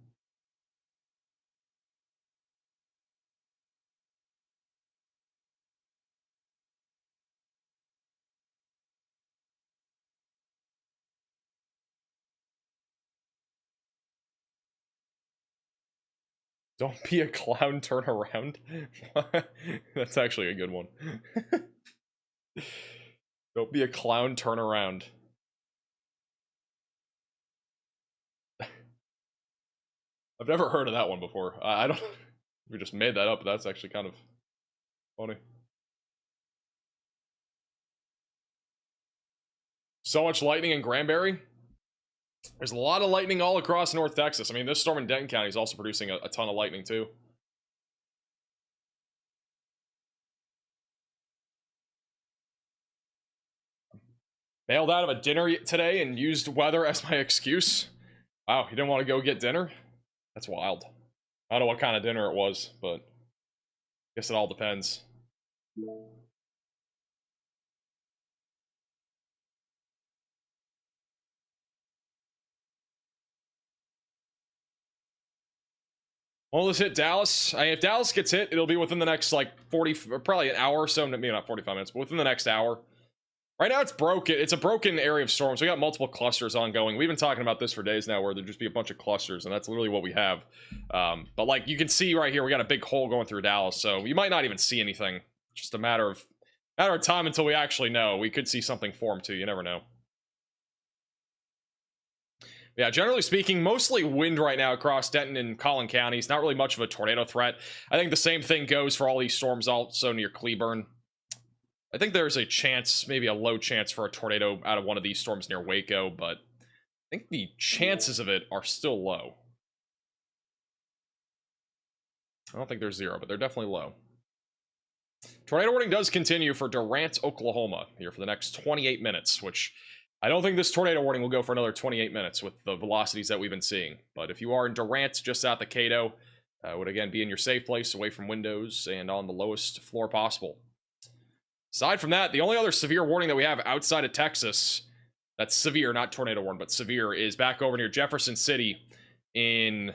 Don't be a clown, turn around. That's actually a good one. Don't be a clown, turn around. I've never heard of that one before. I don't. We just made that up. But that's actually kind of funny. So much lightning in Granbury. There's a lot of lightning all across North Texas. I mean, this storm in Denton County is also producing a ton of lightning too. Bailed out of a dinner today and used weather as my excuse. Wow, you didn't want to go get dinner? That's wild. I don't know what kind of dinner it was, but I guess it all depends. Well, let's hit Dallas. If Dallas gets hit, it'll be within the next, like, 40, or probably an hour or so. Maybe not 45 minutes, but within the next hour. Right now, it's broken. It's a broken area of storms. We got multiple clusters ongoing. We've been talking about this for days now, where there'd just be a bunch of clusters, and that's literally what we have. But, like, you can see right here, we got a big hole going through Dallas, so you might not even see anything. Just a matter of time until we actually know. We could see something form, too. You never know. Yeah, generally speaking, mostly wind right now across Denton and Collin counties. Not really much of a tornado threat. I think the same thing goes for all these storms also near Cleburne. I think there's a chance, maybe a low chance for a tornado out of one of these storms near Waco, but I think the chances of it are still low. I don't think they're zero, but they're definitely low. Tornado warning does continue for Durant, Oklahoma here for the next 28 minutes, which I don't think this tornado warning will go for another 28 minutes with the velocities that we've been seeing. But if you are in Durant, just south of Cato, would again be in your safe place, away from windows, and on the lowest floor possible. Aside from that, the only other severe warning that we have outside of Texas, that's severe, not tornado warning, but severe, is back over near Jefferson City in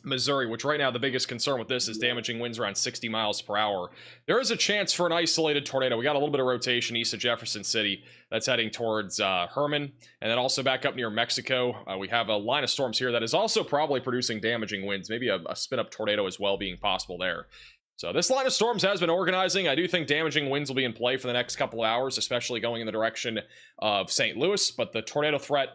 Missouri, which right now the biggest concern with this is damaging winds around 60 miles per hour. There is a chance for an isolated tornado. We got a little bit of rotation east of Jefferson City that's heading towards Herman, and then also back up near Mexico. We have a line of storms here that is also probably producing damaging winds, maybe a spin-up tornado as well being possible there. So this line of storms has been organizing. I do think damaging winds will be in play for the next couple of hours, especially going in the direction of St. Louis, but the tornado threat,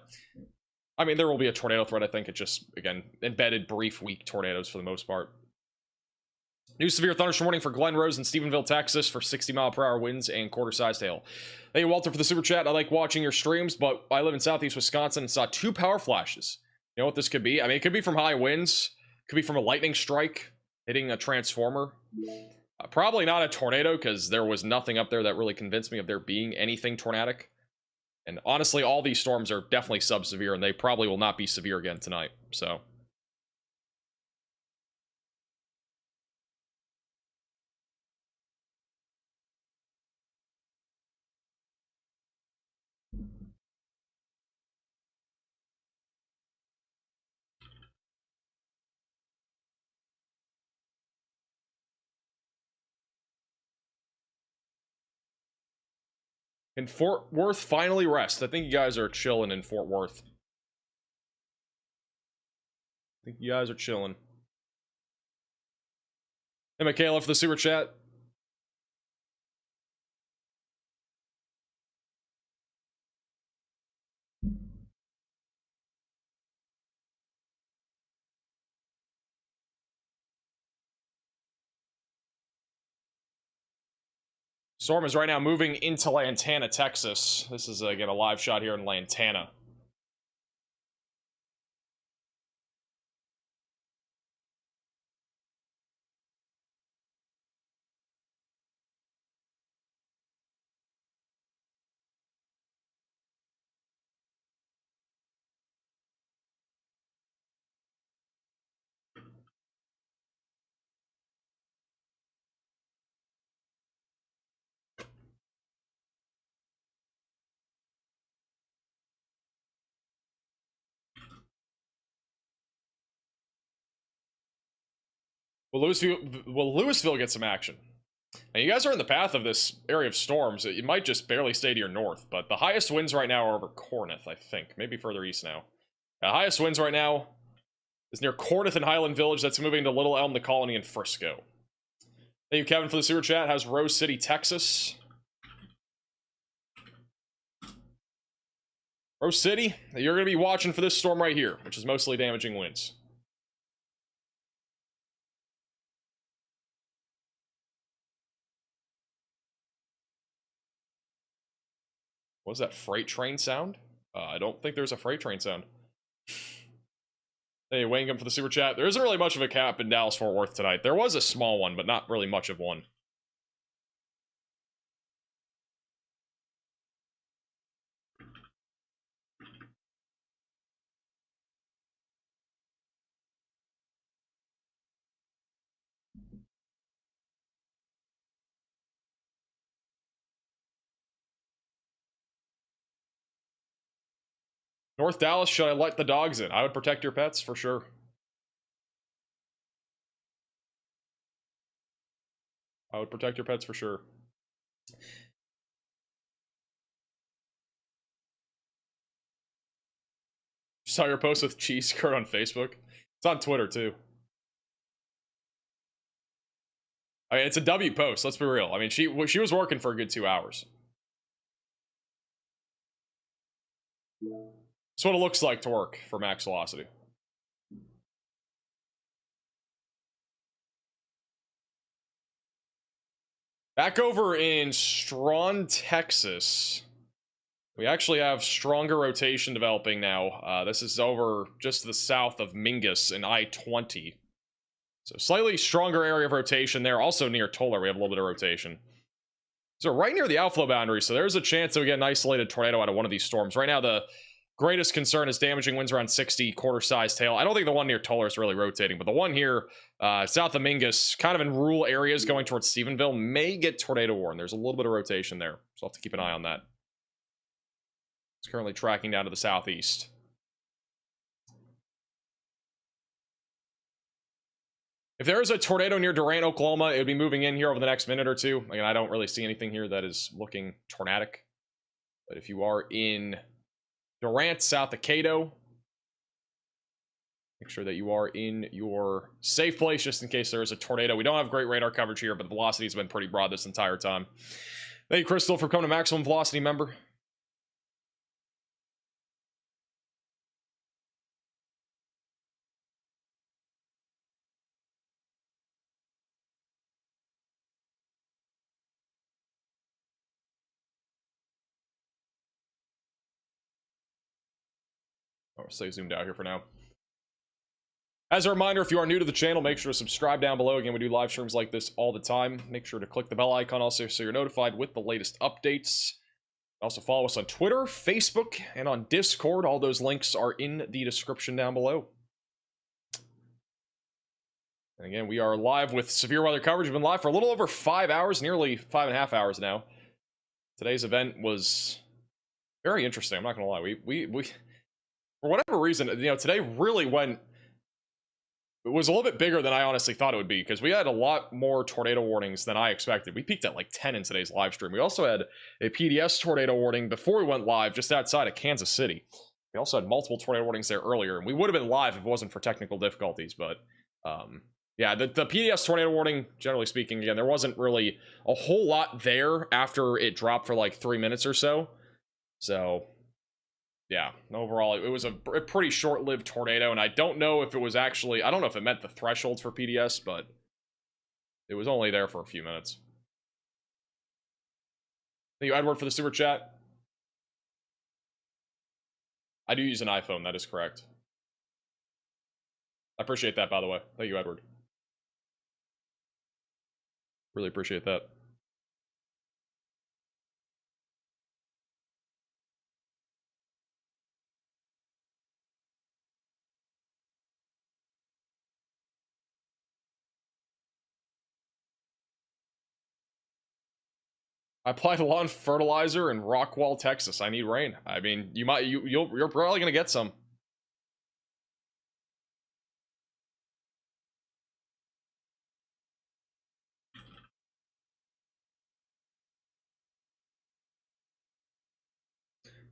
I mean, there will be a tornado threat. I think it just, again, embedded brief, weak tornadoes for the most part. New severe thunderstorm warning for Glen Rose and Stephenville, Texas for 60-mile-per-hour winds and quarter-sized hail. Thank you, Walter, for the super chat. I like watching your streams, but I live in southeast Wisconsin and saw 2 power flashes. You know what this could be? I mean, it could be from high winds. It could be from a lightning strike hitting a transformer. Probably not a tornado, because there was nothing up there that really convinced me of there being anything tornadic. And honestly, all these storms are definitely sub-severe, and they probably will not be severe again tonight, so. Can Fort Worth finally rest? I think you guys are chilling in Fort Worth. I think you guys are chilling. Hey, Michaela, for the super chat. Storm is right now moving into Lantana, Texas. This is, again, a live shot here in Lantana. Will Louisville get some action? Now, you guys are in the path of this area of storms. It might just barely stay to your north, but the highest winds right now are over Corinth, I think. Maybe further east now. The highest winds right now It's near Corneth and Highland Village. That's moving to Little Elm, the Colony, in Frisco. Thank you, Kevin, for the super chat. How's Rose City, Texas? Rose City, you're going to be watching for this storm right here, which is mostly damaging winds. What was that freight train sound? I don't think there's a freight train sound. Hey, Wangum for the super chat. There isn't really much of a cap in Dallas-Fort Worth tonight. There was a small one, but not really much of one. North Dallas, should I let the dogs in? I would protect your pets, for sure. I would protect your pets, for sure. Saw your post with cheese curd on Facebook. It's on Twitter, too. I mean, it's a W post, let's be real. I mean, she was working for a good 2 hours. That's what it looks like to work for Max Velocity. Back over in Strawn, Texas, we actually have stronger rotation developing now. This is over just to the south of Mingus in I-20. So slightly stronger area of rotation there. Also near Toller, we have a little bit of rotation. So right near the outflow boundary, so there's a chance that we get an isolated tornado out of one of these storms. Right now, the greatest concern is damaging winds around 60, quarter-size tail. I don't think the one near Toller is really rotating, but the one here, south of Mingus, kind of in rural areas going towards Stephenville, may get tornado warned. There's a little bit of rotation there, so I'll have to keep an eye on that. It's currently tracking down to the southeast. If there is a tornado near Durant, Oklahoma, it would be moving in here over the next minute or two. Again, I don't really see anything here that is looking tornadic. But if you are in Durant, south of Cato, make sure that you are in your safe place just in case there is a tornado. We don't have great radar coverage here, but the velocity has been pretty broad this entire time. Thank you, Crystal, for coming to Maximum Velocity member. I'll stay zoomed out here for now. As a reminder, if you are new to the channel, make sure to subscribe down below. Again, we do live streams like this all the time. Make sure to click the bell icon also so you're notified with the latest updates. Also follow us on Twitter, Facebook, and on Discord. All those links are in the description down below. And again, we are live with severe weather coverage. We've been live for a little over 5 hours, nearly 5.5 hours now. Today's event was very interesting. I'm not going to lie. We for whatever reason, today really went... It was a little bit bigger than I honestly thought it would be, because we had a lot more tornado warnings than I expected. We peaked at like 10 in today's live stream. We also had a PDS tornado warning before we went live just outside of Kansas City. We also had multiple tornado warnings there earlier, and we would have been live if it wasn't for technical difficulties. But yeah, the PDS tornado warning, generally speaking, again, there wasn't really a whole lot there after it dropped for like 3 minutes or so. So yeah, overall, it was a pretty short-lived tornado, and I don't know if it was actually... I don't know if it met the thresholds for PDS, but it was only there for a few minutes. Thank you, Edward, for the super chat. I do use an iPhone, that is correct. I appreciate that, by the way. Thank you, Edward. Really appreciate that. I applied lawn fertilizer in Rockwall, Texas. I need rain. I mean, you're probably gonna get some.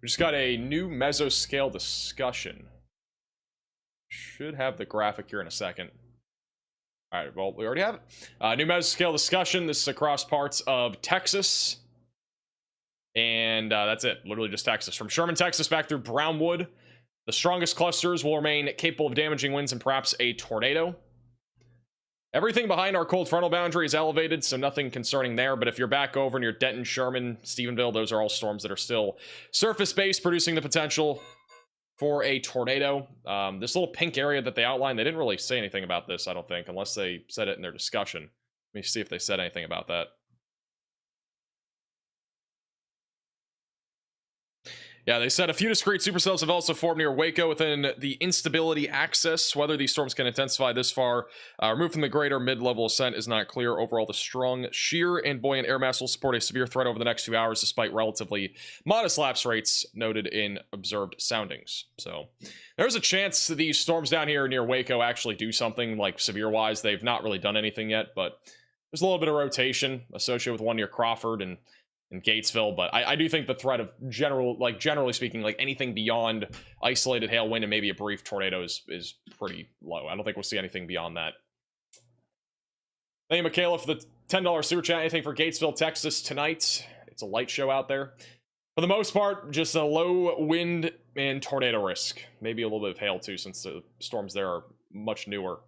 We just got a new mesoscale discussion. Should have the graphic here in a second. All right, well, we already have it. New mesoscale discussion. This is across parts of Texas. And that's it. Literally just Texas. From Sherman, Texas, back through Brownwood. The strongest clusters will remain capable of damaging winds and perhaps a tornado. Everything behind our cold frontal boundary is elevated, so nothing concerning there. But if you're back over near Denton, Sherman, Stephenville, those are all storms that are still surface-based, producing the potential for a tornado. This little pink area that they outlined, they didn't really say anything about this, I don't think, unless they said it in their discussion. Let me see if they said anything about that. Yeah, they said a few discrete supercells have also formed near Waco within the instability axis. Whether these storms can intensify this far, removed from the greater mid-level ascent, is not clear. Overall, the strong, shear, and buoyant air mass will support a severe threat over the next few hours, despite relatively modest lapse rates noted in observed soundings. So there's a chance these storms down here near Waco actually do something like severe-wise. They've not really done anything yet, but there's a little bit of rotation associated with one near Crawford and Gatesville, but I do think the threat of generally speaking, like anything beyond isolated hail, wind, and maybe a brief tornado is pretty low. I don't think we'll see anything beyond that. Thank you, Michaela, for the $10 super chat. Anything for Gatesville, Texas tonight? It's a light show out there. For the most part, just a low wind and tornado risk. Maybe a little bit of hail too, since the storms there are much newer.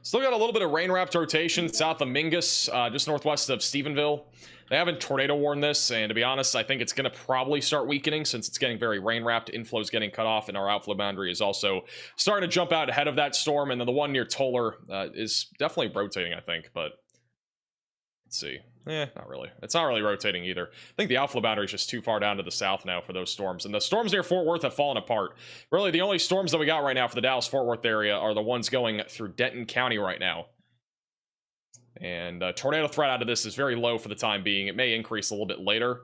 Still got a little bit of rain-wrapped rotation south of Mingus, just northwest of Stephenville. They haven't tornado warned this, and to be honest, I think it's going to probably start weakening since it's getting very rain-wrapped. Inflow's getting cut off, and our outflow boundary is also starting to jump out ahead of that storm. And then the one near Toller is definitely rotating, I think, but let's see. Not really. It's not really rotating either. I think the outflow boundary is just too far down to the south now for those storms. And the storms near Fort Worth have fallen apart. Really, the only storms that we got right now for the Dallas-Fort Worth area are the ones going through Denton County right now. And tornado threat out of this is very low for the time being. It may increase a little bit later.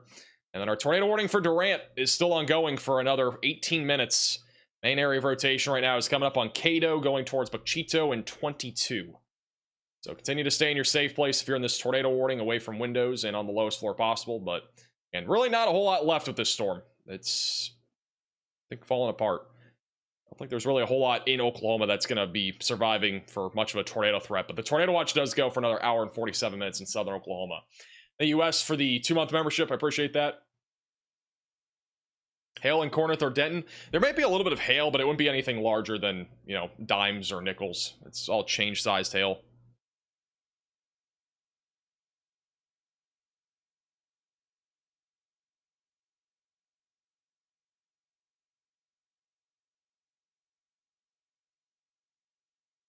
And then our tornado warning for Durant is still ongoing for another 18 minutes. Main area of rotation right now is coming up on Cato, going towards Bachito and 22. So continue to stay in your safe place if you're in this tornado warning, away from windows and on the lowest floor possible. But, and really not a whole lot left with this storm. It's, I think, falling apart. I don't think there's really a whole lot in Oklahoma that's going to be surviving for much of a tornado threat. But the tornado watch does go for another hour and 47 minutes in southern Oklahoma. The U.S. for the 2-month membership. I appreciate that. Hail in Corinth or Denton. There might be a little bit of hail, but it wouldn't be anything larger than, you know, dimes or nickels. It's all change-sized hail.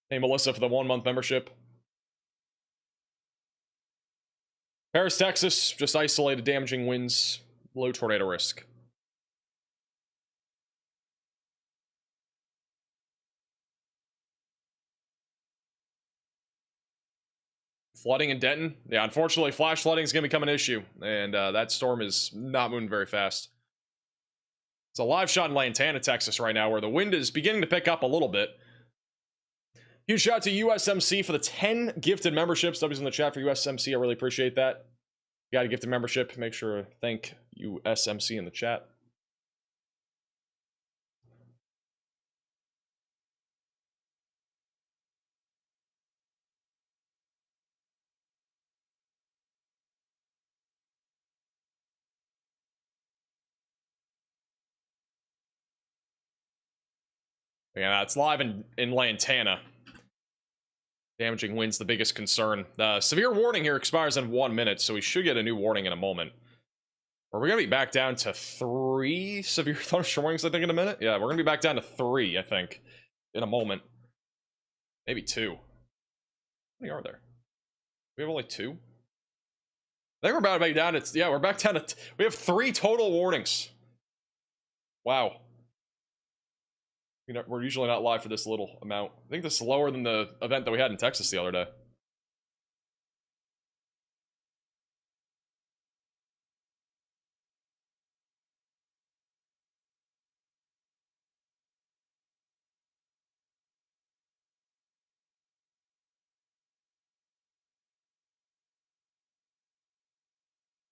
Hey, Melissa, for the 1-month membership. Paris, Texas, just isolated damaging winds, low tornado risk. Flooding in Denton. Yeah, unfortunately, flash flooding is going to become an issue, and that storm is not moving very fast. It's a live shot in Lantana, Texas right now, where the wind is beginning to pick up a little bit. Huge shout out to USMC for the 10 gifted memberships. W's in the chat for USMC. I really appreciate that. You got a gifted membership. Make sure to thank USMC in the chat. Yeah, it's live in Lantana. Damaging winds, the biggest concern. The severe warning here expires in 1 minute, so we should get a new warning in a moment. Are we going to be back down to 3 severe thunderstorm warnings, I think, in a minute? Yeah, we're going to be back down to 3, I think, in a moment. Maybe 2. How many are there? We have only 2? I think we're about to be down to... Yeah, we're back down to... We have 3 total warnings. Wow. You know, we're usually not live for this little amount. I think this is lower than the event that we had in Texas the other day.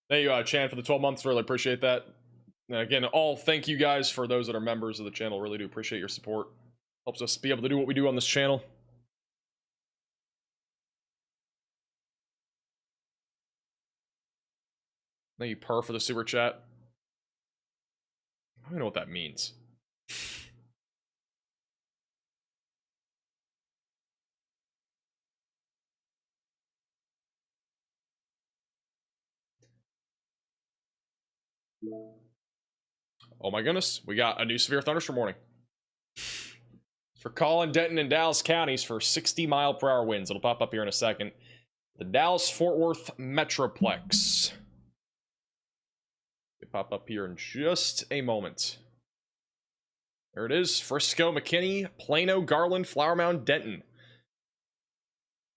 Thank you, Chan, for the 12 months. Really appreciate that. And again, thank you guys for those that are members of the channel. Really do appreciate your support. Helps us be able to do what we do on this channel. Thank you, Per, for the super chat. I don't even know what that means. Oh my goodness, we got a new severe thunderstorm warning for Collin, Denton, and Dallas counties for 60-mile-per-hour winds. It'll pop up here in a second. The Dallas-Fort Worth Metroplex. It'll pop up here in just a moment. There it is. Frisco, McKinney, Plano, Garland, Flower Mound, Denton.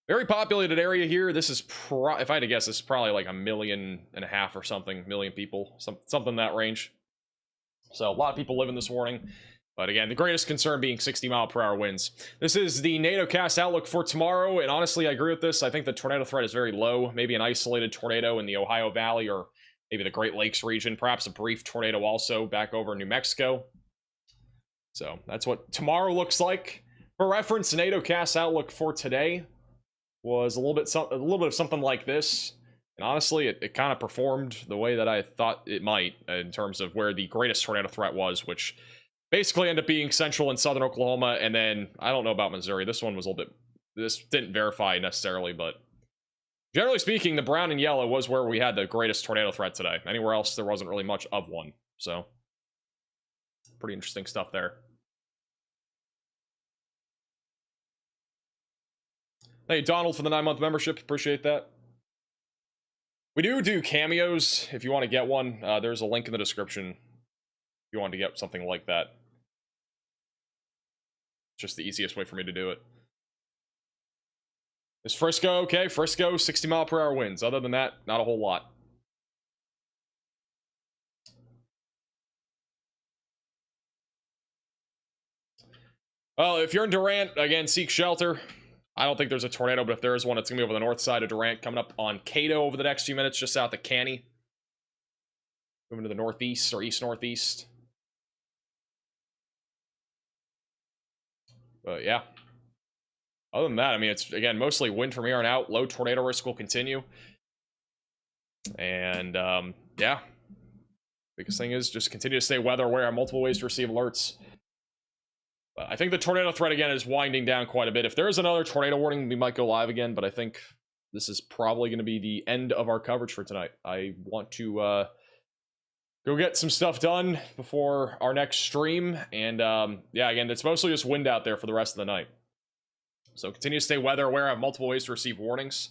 Very populated area here. This is, if I had to guess, this is probably like 1.5 million or something. Million people. Something in that range. So a lot of people live in this warning. But again, the greatest concern being 60-mile-per-hour winds. This is the NATO cast outlook for tomorrow. And honestly, I agree with this. I think the tornado threat is very low. Maybe an isolated tornado in the Ohio Valley or maybe the Great Lakes region. Perhaps a brief tornado also back over in New Mexico. So that's what tomorrow looks like. For reference, the NATO cast outlook for today was a little bit of something like this. And honestly, it kind of performed the way that I thought it might in terms of where the greatest tornado threat was, which basically ended up being central and southern Oklahoma. And then I don't know about Missouri. This one was a little bit, this didn't verify necessarily, but generally speaking, the brown and yellow was where we had the greatest tornado threat today. Anywhere else, there wasn't really much of one. So pretty interesting stuff there. Hey, Donald, for the 9-month membership. Appreciate that. We do cameos if you want to get one. There's a link in the description if you want to get something like that. Just the easiest way for me to do it. Is Frisco okay? Frisco, 60-mile-per-hour winds. Other than that, not a whole lot. Well, if you're in Durant, again, seek shelter. I don't think there's a tornado, but if there is one, it's going to be over the north side of Durant, coming up on Cato over the next few minutes, just south of Canny. Moving to the northeast or east-northeast. But yeah. Other than that, I mean, it's, again, mostly wind from here on out. Low tornado risk will continue. And, yeah. Biggest thing is just continue to stay weather aware. Multiple ways to receive alerts. But I think the tornado threat, again, is winding down quite a bit. If there is another tornado warning, we might go live again. But I think this is probably going to be the end of our coverage for tonight. I want to go get some stuff done before our next stream. And, yeah, again, it's mostly just wind out there for the rest of the night. So continue to stay weather aware. I have multiple ways to receive warnings.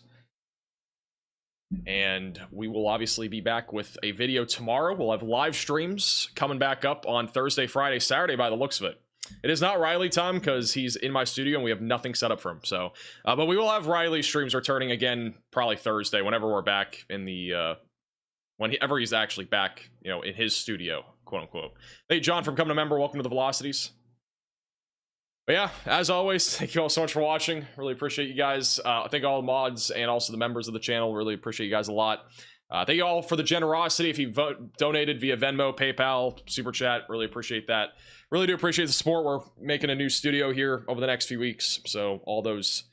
And we will obviously be back with a video tomorrow. We'll have live streams coming back up on Thursday, Friday, Saturday by the looks of it. It is not Riley time because he's in my studio and we have nothing set up for him. So, but we will have Riley streams returning again probably Thursday whenever we're back in the, whenever he's actually back, you know, in his studio, quote unquote. Hey, John, from coming a member, welcome to the Velocities. But yeah, as always, thank you all so much for watching. Really appreciate you guys. Thank all the mods and also the members of the channel. Really appreciate you guys a lot. Thank you all for the generosity. If you donated via Venmo, PayPal, Super Chat, really appreciate that. Really do appreciate the support. We're making a new studio here over the next few weeks. So all those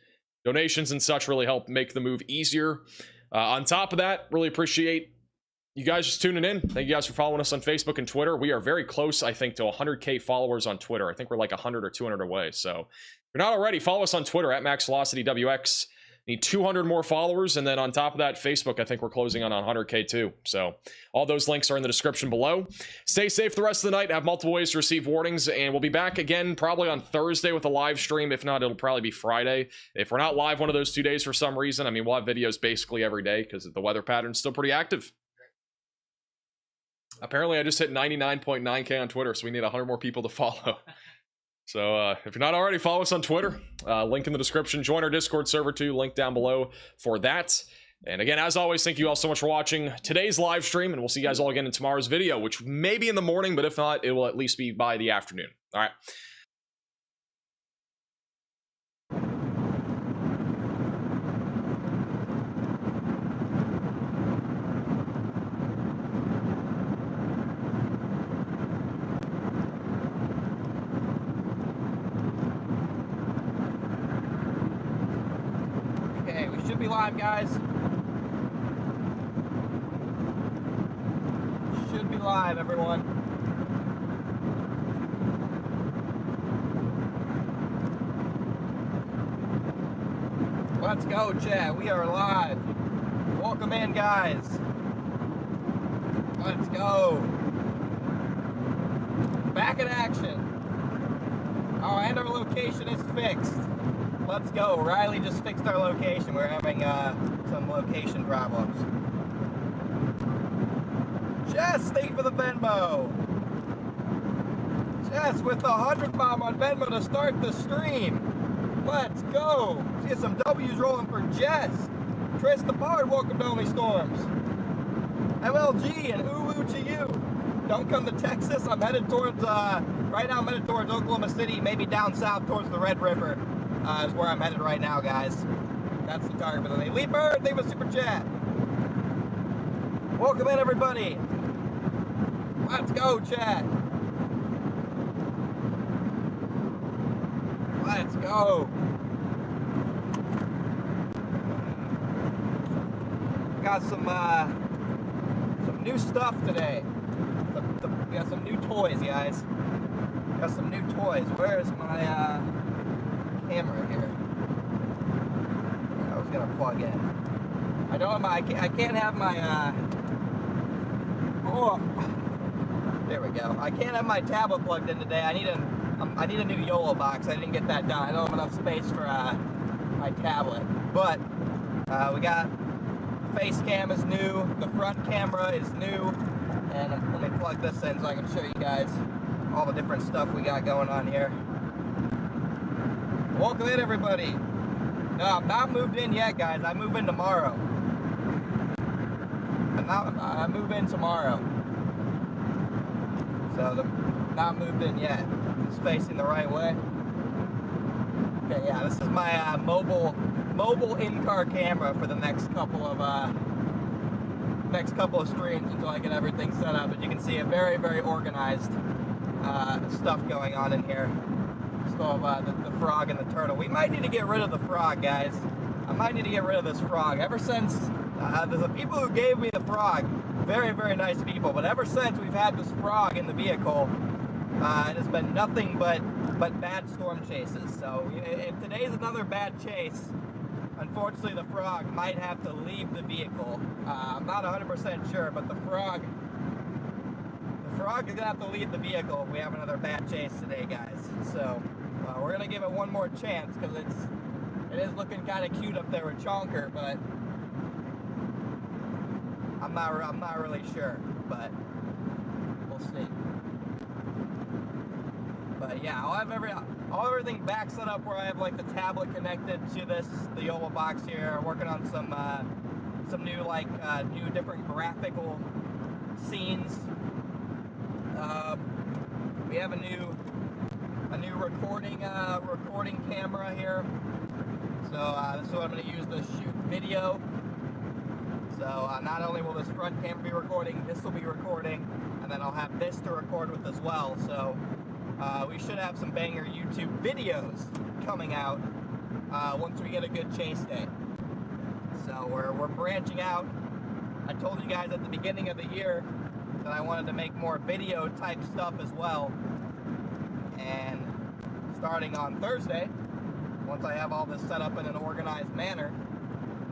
donations and such really help make the move easier. On top of that, really appreciate you guys just tuning in. Thank you guys for following us on Facebook and Twitter. We are very close, I think, to 100K followers on Twitter. I think we're like 100 or 200 away. So if you're not already, follow us on Twitter at MaxVelocityWX. Need 200 more followers. And then on top of that, Facebook, I think we're closing on 100K too. So all those links are in the description below. Stay safe the rest of the night. Have multiple ways to receive warnings. And we'll be back again probably on Thursday with a live stream. If not, it'll probably be Friday. If we're not live one of those 2 days for some reason, I mean, we'll have videos basically every day because the weather pattern's still pretty active. Apparently, I just hit 99.9K on Twitter, so we need 100 more people to follow. So if you're not already, follow us on Twitter. Link in the description. Join our Discord server too. Link down below for that. And again, as always, thank you all so much for watching today's live stream. And we'll see you guys all again in tomorrow's video, which may be in the morning, but if not, it will at least be by the afternoon. All right. live, guys. Should be live, everyone. Let's go, chat. We are live. Welcome in, guys. Let's go. Back in action. Oh, and our location is fixed. Let's go. Riley just fixed our location. We're having some location problems. Jess, thank you for the Venmo. Jess with the 100 bomb on Venmo to start the stream. Let's go. See some W's rolling for Jess. Chris the Bard, welcome to Only Storms. MLG and Ulu to you. Don't come to Texas. I'm headed towards, right now I'm headed towards Oklahoma City, maybe down south towards the Red River is where I'm headed right now, guys. That's the target for the day. Lee Bird, thank you for super chat. Welcome in, everybody. Let's go, chat. Let's go. Got some new stuff today. We got some new toys, guys. Got some new toys. Where is my camera here? I was gonna plug in. I don't have my. I can't have my. Oh, there we go. I can't have my tablet plugged in today. I need a new YOLO box. I didn't get that done. I don't have enough space for my tablet. But we got face cam is new. The front camera is new. And let me plug this in so I can show you guys all the different stuff we got going on here. Welcome in, everybody. No, I'm not moved in yet, guys. I move in tomorrow. I move in tomorrow. So, not moved in yet. It's facing the right way. Okay, yeah, this is my mobile in-car camera for the next couple of streams until I get everything set up. But you can see a very, very organized stuff going on in here. Still have the frog and the turtle. We might need to get rid of the frog, guys. I might need to get rid of this frog. Ever since the people who gave me the frog, very, very nice people, but ever since we've had this frog in the vehicle, it has been nothing but bad storm chases. So if today's another bad chase, unfortunately the frog might have to leave the vehicle. I'm not 100% sure, but the frog is gonna have to leave the vehicle if we have another bad chase today, guys. So we're gonna give it one more chance because it is looking kind of cute up there with Chonker, but I'm not really sure, but we'll see. But yeah, I'll have everything back set up where I have like the tablet connected to the YOLO box here. I'm working on some new new different graphical scenes. We have a new recording camera here. So this is what I'm going to use to shoot video. So not only will this front camera be recording, this will be recording, and then I'll have this to record with as well. So we should have some banger YouTube videos coming out once we get a good chase day. So we're branching out. I told you guys at the beginning of the year that I wanted to make more video type stuff as well. And starting on Thursday, once I have all this set up in an organized manner,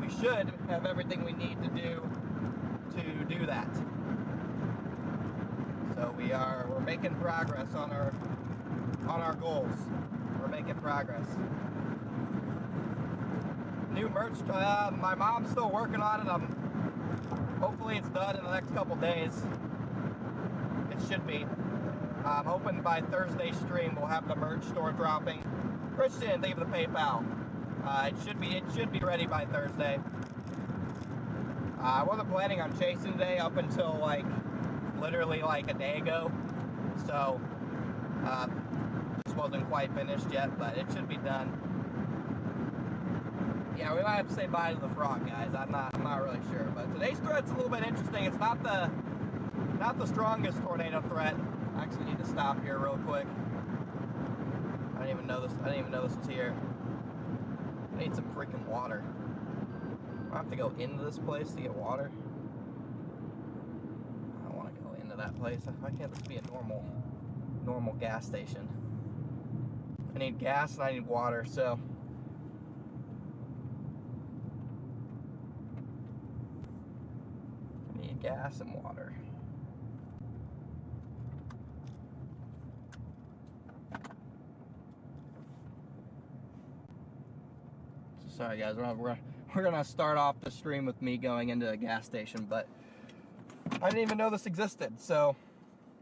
we should have everything we need to do that. So we're making progress on our goals. We're making progress. New merch, my mom's still working on it. Hopefully it's done in the next couple days. It should be. I'm hoping by Thursday stream we'll have the merch store dropping. Christian, thank you for the PayPal. It should be ready by Thursday. I wasn't planning on chasing today up until literally a day ago. So just wasn't quite finished yet, but it should be done. Yeah, we might have to say bye to the frog, guys. I'm not really sure, but today's threat's a little bit interesting. It's not the strongest tornado threat. I actually need to stop here real quick. I didn't even know this was here. I need some freaking water. I have to go into this place to get water. I don't want to go into that place. Why can't this be a normal gas station? I need gas and I need water, so I need gas and water. So sorry guys, we're gonna start off the stream with me going into a gas station, but I didn't even know this existed. So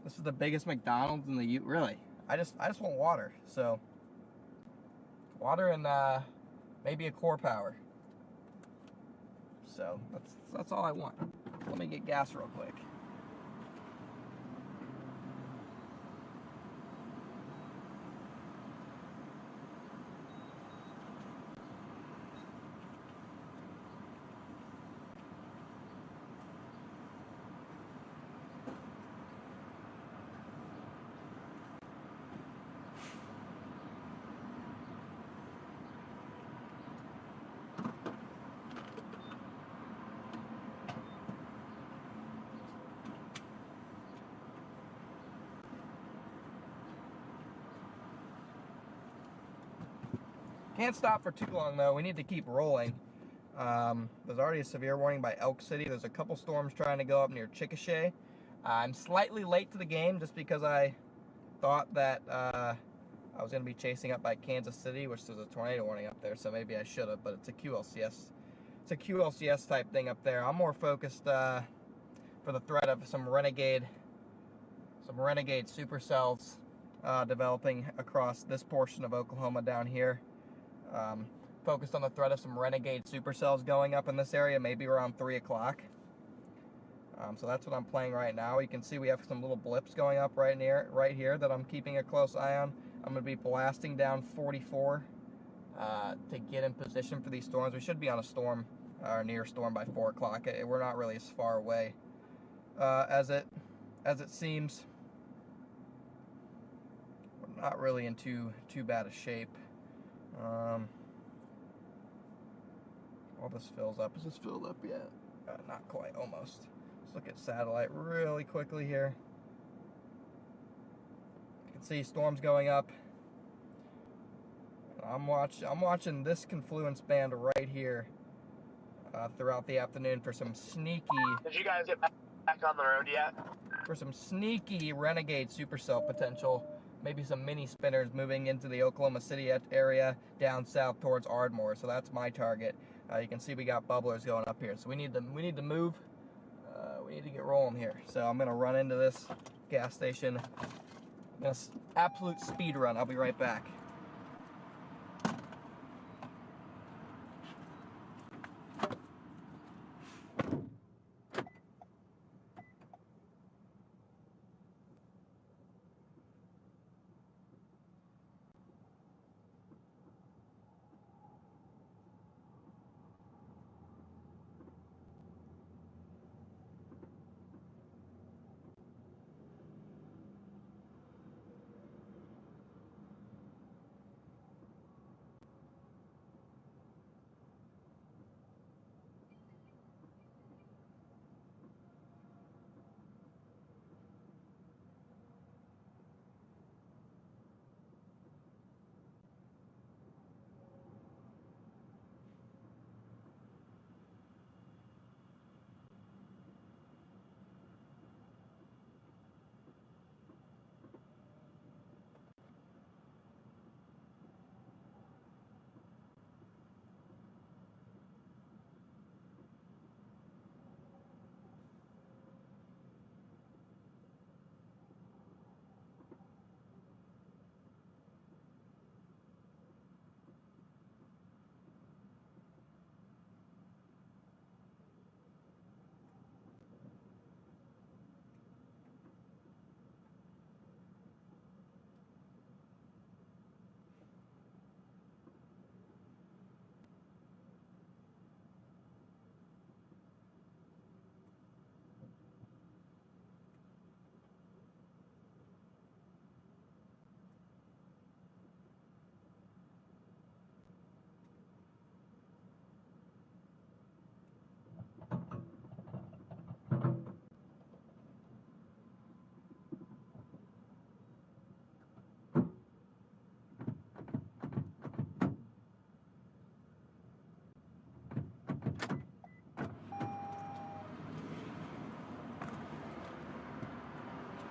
this is the biggest McDonald's in the U. Really, I just want water. So water and maybe a core power. So that's all I want. Let me get gas real quick. Can't stop for too long though. We need to keep rolling. There's already a severe warning by Elk City. There's a couple storms trying to go up near Chickasha. I'm slightly late to the game just because I thought that I was going to be chasing up by Kansas City, which there's a tornado warning up there, so maybe I should have, but it's a QLCS. It's a QLCS type thing up there. I'm more focused for the threat of some renegade supercells developing across this portion of Oklahoma down here. Focused on the threat of some renegade supercells going up in this area, maybe around 3 o'clock. So that's what I'm playing right now. You can see we have some little blips going up right here that I'm keeping a close eye on. I'm going to be blasting down 44 to get in position for these storms. We should be on a storm or near storm by 4 o'clock. We're not really as far away as it seems. We're not really in too bad a shape. All this fills up. Is this filled up yet? Not quite, almost. Let's look at satellite really quickly here. You can see storms going up. I'm watching this confluence band right here throughout the afternoon for some sneaky. Did you guys get back on the road yet? For some sneaky renegade supercell potential. Maybe some mini spinners moving into the Oklahoma City area down south towards Ardmore. So that's my target. You can see we got bubblers going up here. So we need to move. We need to get rolling here. So I'm gonna run into this gas station. I'm gonna absolute speed run. I'll be right back.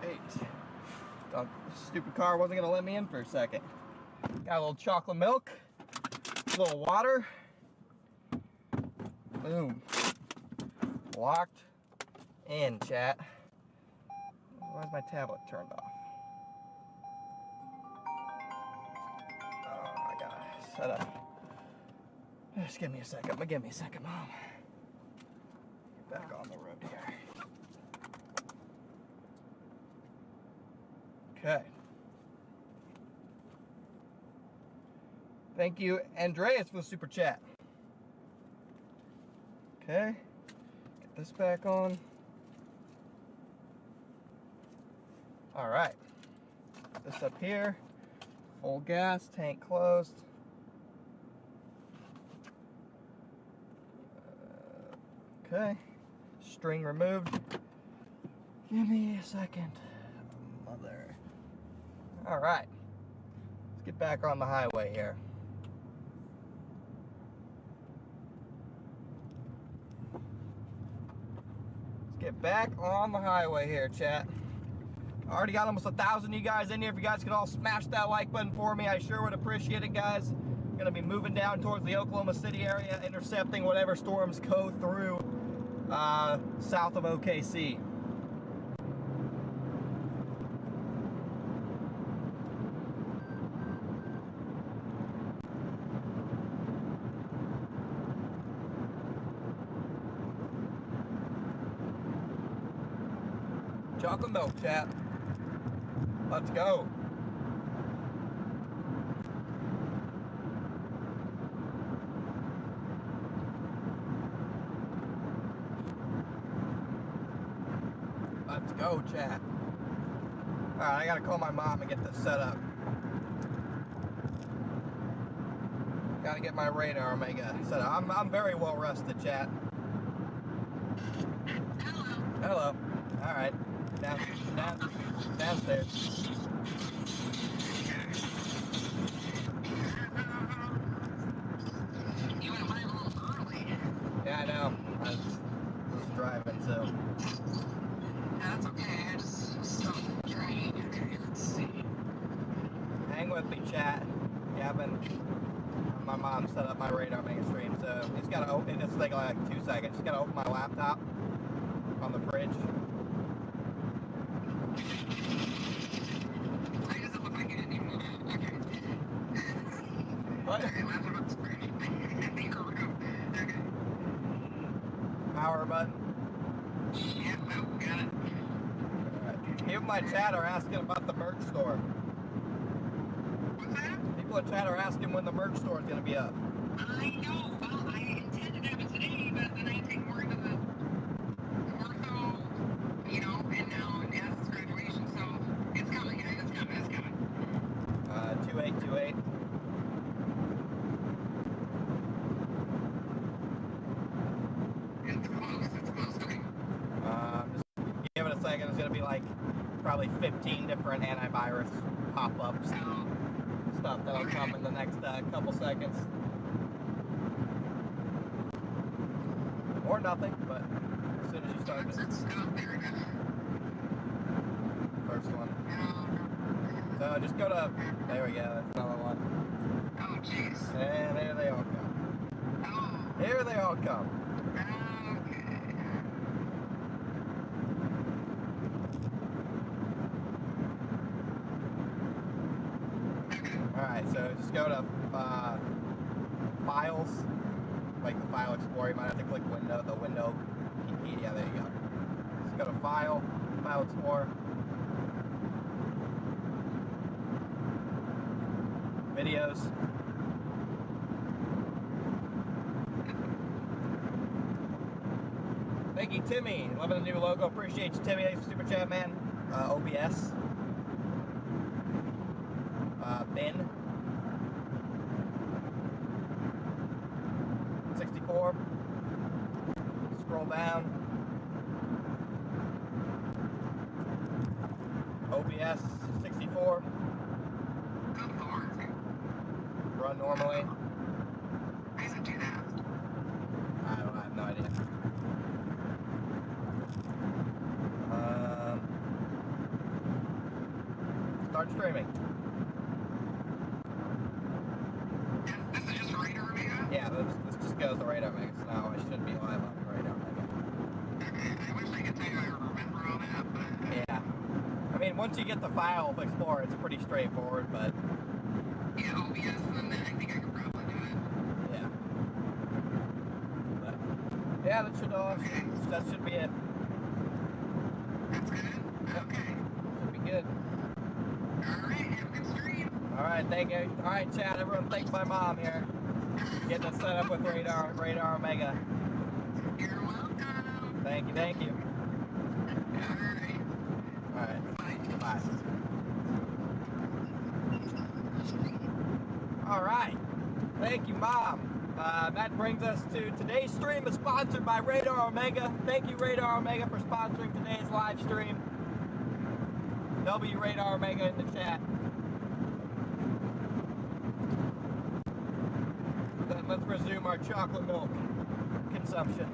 Alright. Thought this stupid car wasn't gonna let me in for a second. Got a little chocolate milk, a little water. Boom. Locked in, chat. Why is my tablet turned off? Oh, I gotta set up. Just give me a second. Give me a second, Mom. Get back on the road here. Okay. Thank you, Andreas, for the super chat. Okay. Get this back on. All right. Put this up here. Full gas, tank closed. Okay. String removed. Give me a second. Mother. All right. Let's get back on the highway here. Let's get back on the highway here, chat. Already got almost 1,000 of you guys in here. If you guys could all smash that like button for me, I sure would appreciate it, guys. Gonna be moving down towards the Oklahoma City area, intercepting whatever storms go through south of OKC. Chocolate milk, chat. Let's go. Let's go, chat. Alright, I gotta call my mom and get this set up. Gotta get my radar Omega set up. I'm very well rested, chat. Hello. Alright. Downstairs. You went live a little early. Yeah, I know. I was driving, so. That's okay. I just stopped driving. Okay, let's see. Hang with me, chat. Yeah, my mom set up my radar mega stream, so it's gotta open. It's taking like 2 seconds. Just gotta open my laptop on the fridge. Why does it look like it didn't even move out? Okay. What? Okay, laptop on the fridge. Okay. Power button. Yeah, nope, got it. Alright. People in my chat are asking about the merch store. What's that? People in chat are asking when the merch store is gonna be up. I know. Well, I intended to have it today, but then I had to take work to the ortho, you know, and now it has its graduation, so it's coming, guys. It's coming. 2828. It's close, okay. Just give it a second. It's gonna be like probably 15 different antivirus pop-ups and stuff that'll come in the next couple seconds. Or nothing, but as soon as you start it. It's not there enough. First one. So just go to, there we go, that's another one. Oh, jeez. And there they all come. Oh, Here they all come. okay. Alright, so just go to Files, like the File Explorer. You might have to click Window, the window key. Yeah, there you go. Just go to File, File Explorer. Videos. Thank you, Timmy. Loving the new logo. Appreciate you, Timmy. Thanks for super chat, man. OBS. Ben. 64. Scroll down. OBS 64. Run normally. Why does it do that? I have no idea. Start streaming. This is just Radar Omega? Yeah, this just goes to Radar Omega, so now I should be live on Radar Omega. Okay, I wish I could tell you I remember all that, but... Yeah. I mean, once you get the file of Explorer, it's pretty straightforward, but... Yeah, OBS, and then I think I could probably do it. Yeah. But, yeah, that should be it. That's good? Okay. Should be good. Alright, have a good stream. Alright, thank you. Alright, chat, everyone, thanks my mom here. Getting us set up with Radar Omega. You're welcome. Thank you. Alright. Alright, Bye. bye. Alright, thank you, Mom. That brings us to today's stream is sponsored by Radar Omega. Thank you, Radar Omega, for sponsoring today's live stream. W Radar Omega in the chat. Then let's resume our chocolate milk consumption.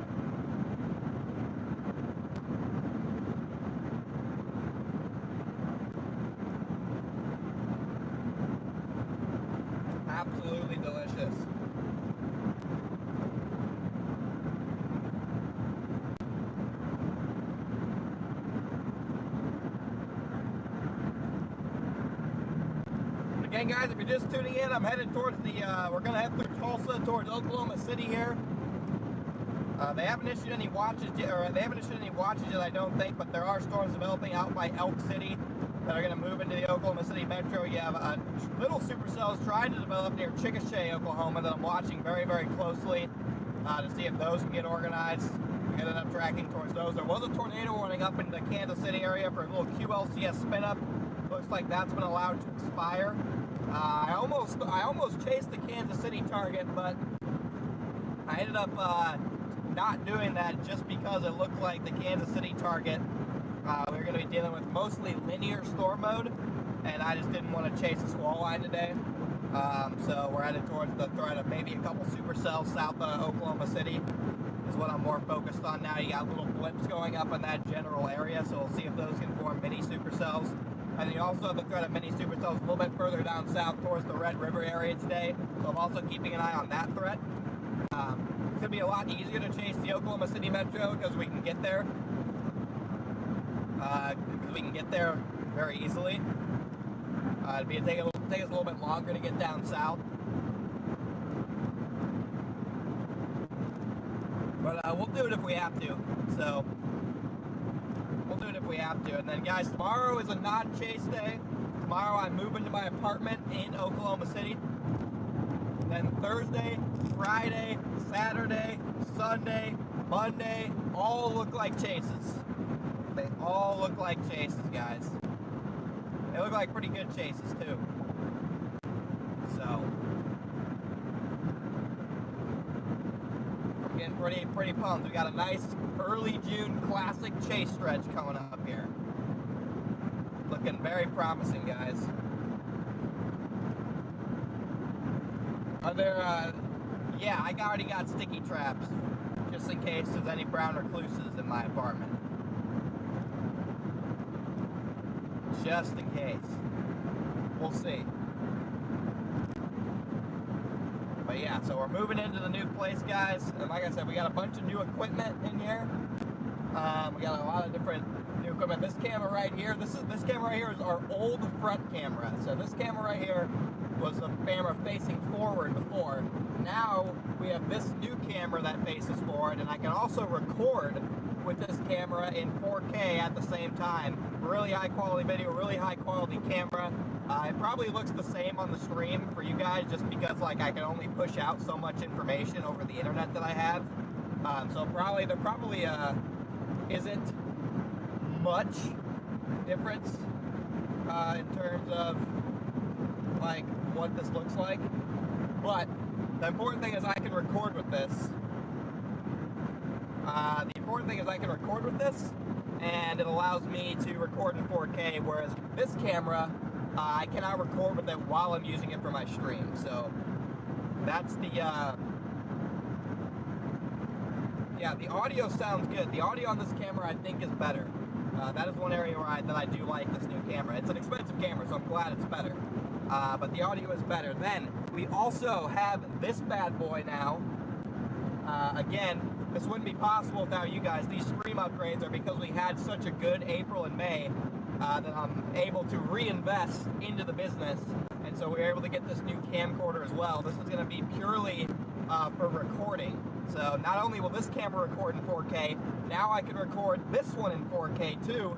Absolutely delicious. Again, guys, if you're just tuning in, I'm headed towards the, we're going to head through Tulsa towards Oklahoma City here. They haven't issued any watches yet, I don't think, but there are storms developing out by Elk City that are going to move into the Oklahoma City metro. You have little supercells trying to develop near Chickasha, Oklahoma, that I'm watching very, very closely to see if those can get organized. We ended up tracking towards those. There was a tornado warning up in the Kansas City area for a little QLCS spin-up. Looks like that's been allowed to expire. I almost chased the Kansas City target, but I ended up not doing that just because it looked like the Kansas City target we were going to be dealing with mostly linear storm mode, and I just didn't want to chase a squall line today. So we're headed towards the threat of maybe a couple supercells south of Oklahoma City is what I'm more focused on now. You got little blips going up in that general area, so we'll see if those can form mini supercells. And then you also have the threat of mini supercells a little bit further down south towards the Red River area today, so I'm also keeping an eye on that threat. It's going to be a lot easier to chase the Oklahoma City metro because we can get there. Very easily. It'll take us a little bit longer to get down south. But we'll do it if we have to. So, we'll do it if we have to. And then, guys, tomorrow is a non-chase day. Tomorrow I move into my apartment in Oklahoma City. Then Thursday, Friday, Saturday, Sunday, Monday, all look like chases. They all look like chases, guys. They look like pretty good chases, too. So, I'm getting pretty pumped. We got a nice early June classic chase stretch coming up here. Looking very promising, guys. Yeah, I already got sticky traps, just in case there's any brown recluses in my apartment. Just in case. We'll see. But yeah, so we're moving into the new place, guys. And like I said, we got a bunch of new equipment in here. We got a lot of different new equipment. This camera right here, this camera right here is our old front camera. So this camera right here was the camera facing forward before. Now we have this new camera that faces forward, and I can also record with this camera in 4K at the same time. Really high quality video, really high quality camera. It probably looks the same on the stream for you guys just because like I can only push out so much information over the internet that I have. So there probably isn't much difference in terms of like what this looks like. But the important thing is I can record with this. And it allows me to record in 4K, whereas this camera, I cannot record with it while I'm using it for my stream. So that's the, yeah, the audio sounds good. The audio on this camera I think is better. That is one area where that I do like this new camera. It's an expensive camera, so I'm glad it's better. But the audio is better. Then we also have this bad boy now. Again, this wouldn't be possible without you guys. These stream upgrades are because we had such a good April and May that I'm able to reinvest into the business. And so we were able to get this new camcorder as well. This is going to be purely for recording. So not only will this camera record in 4K, now I can record this one in 4K too,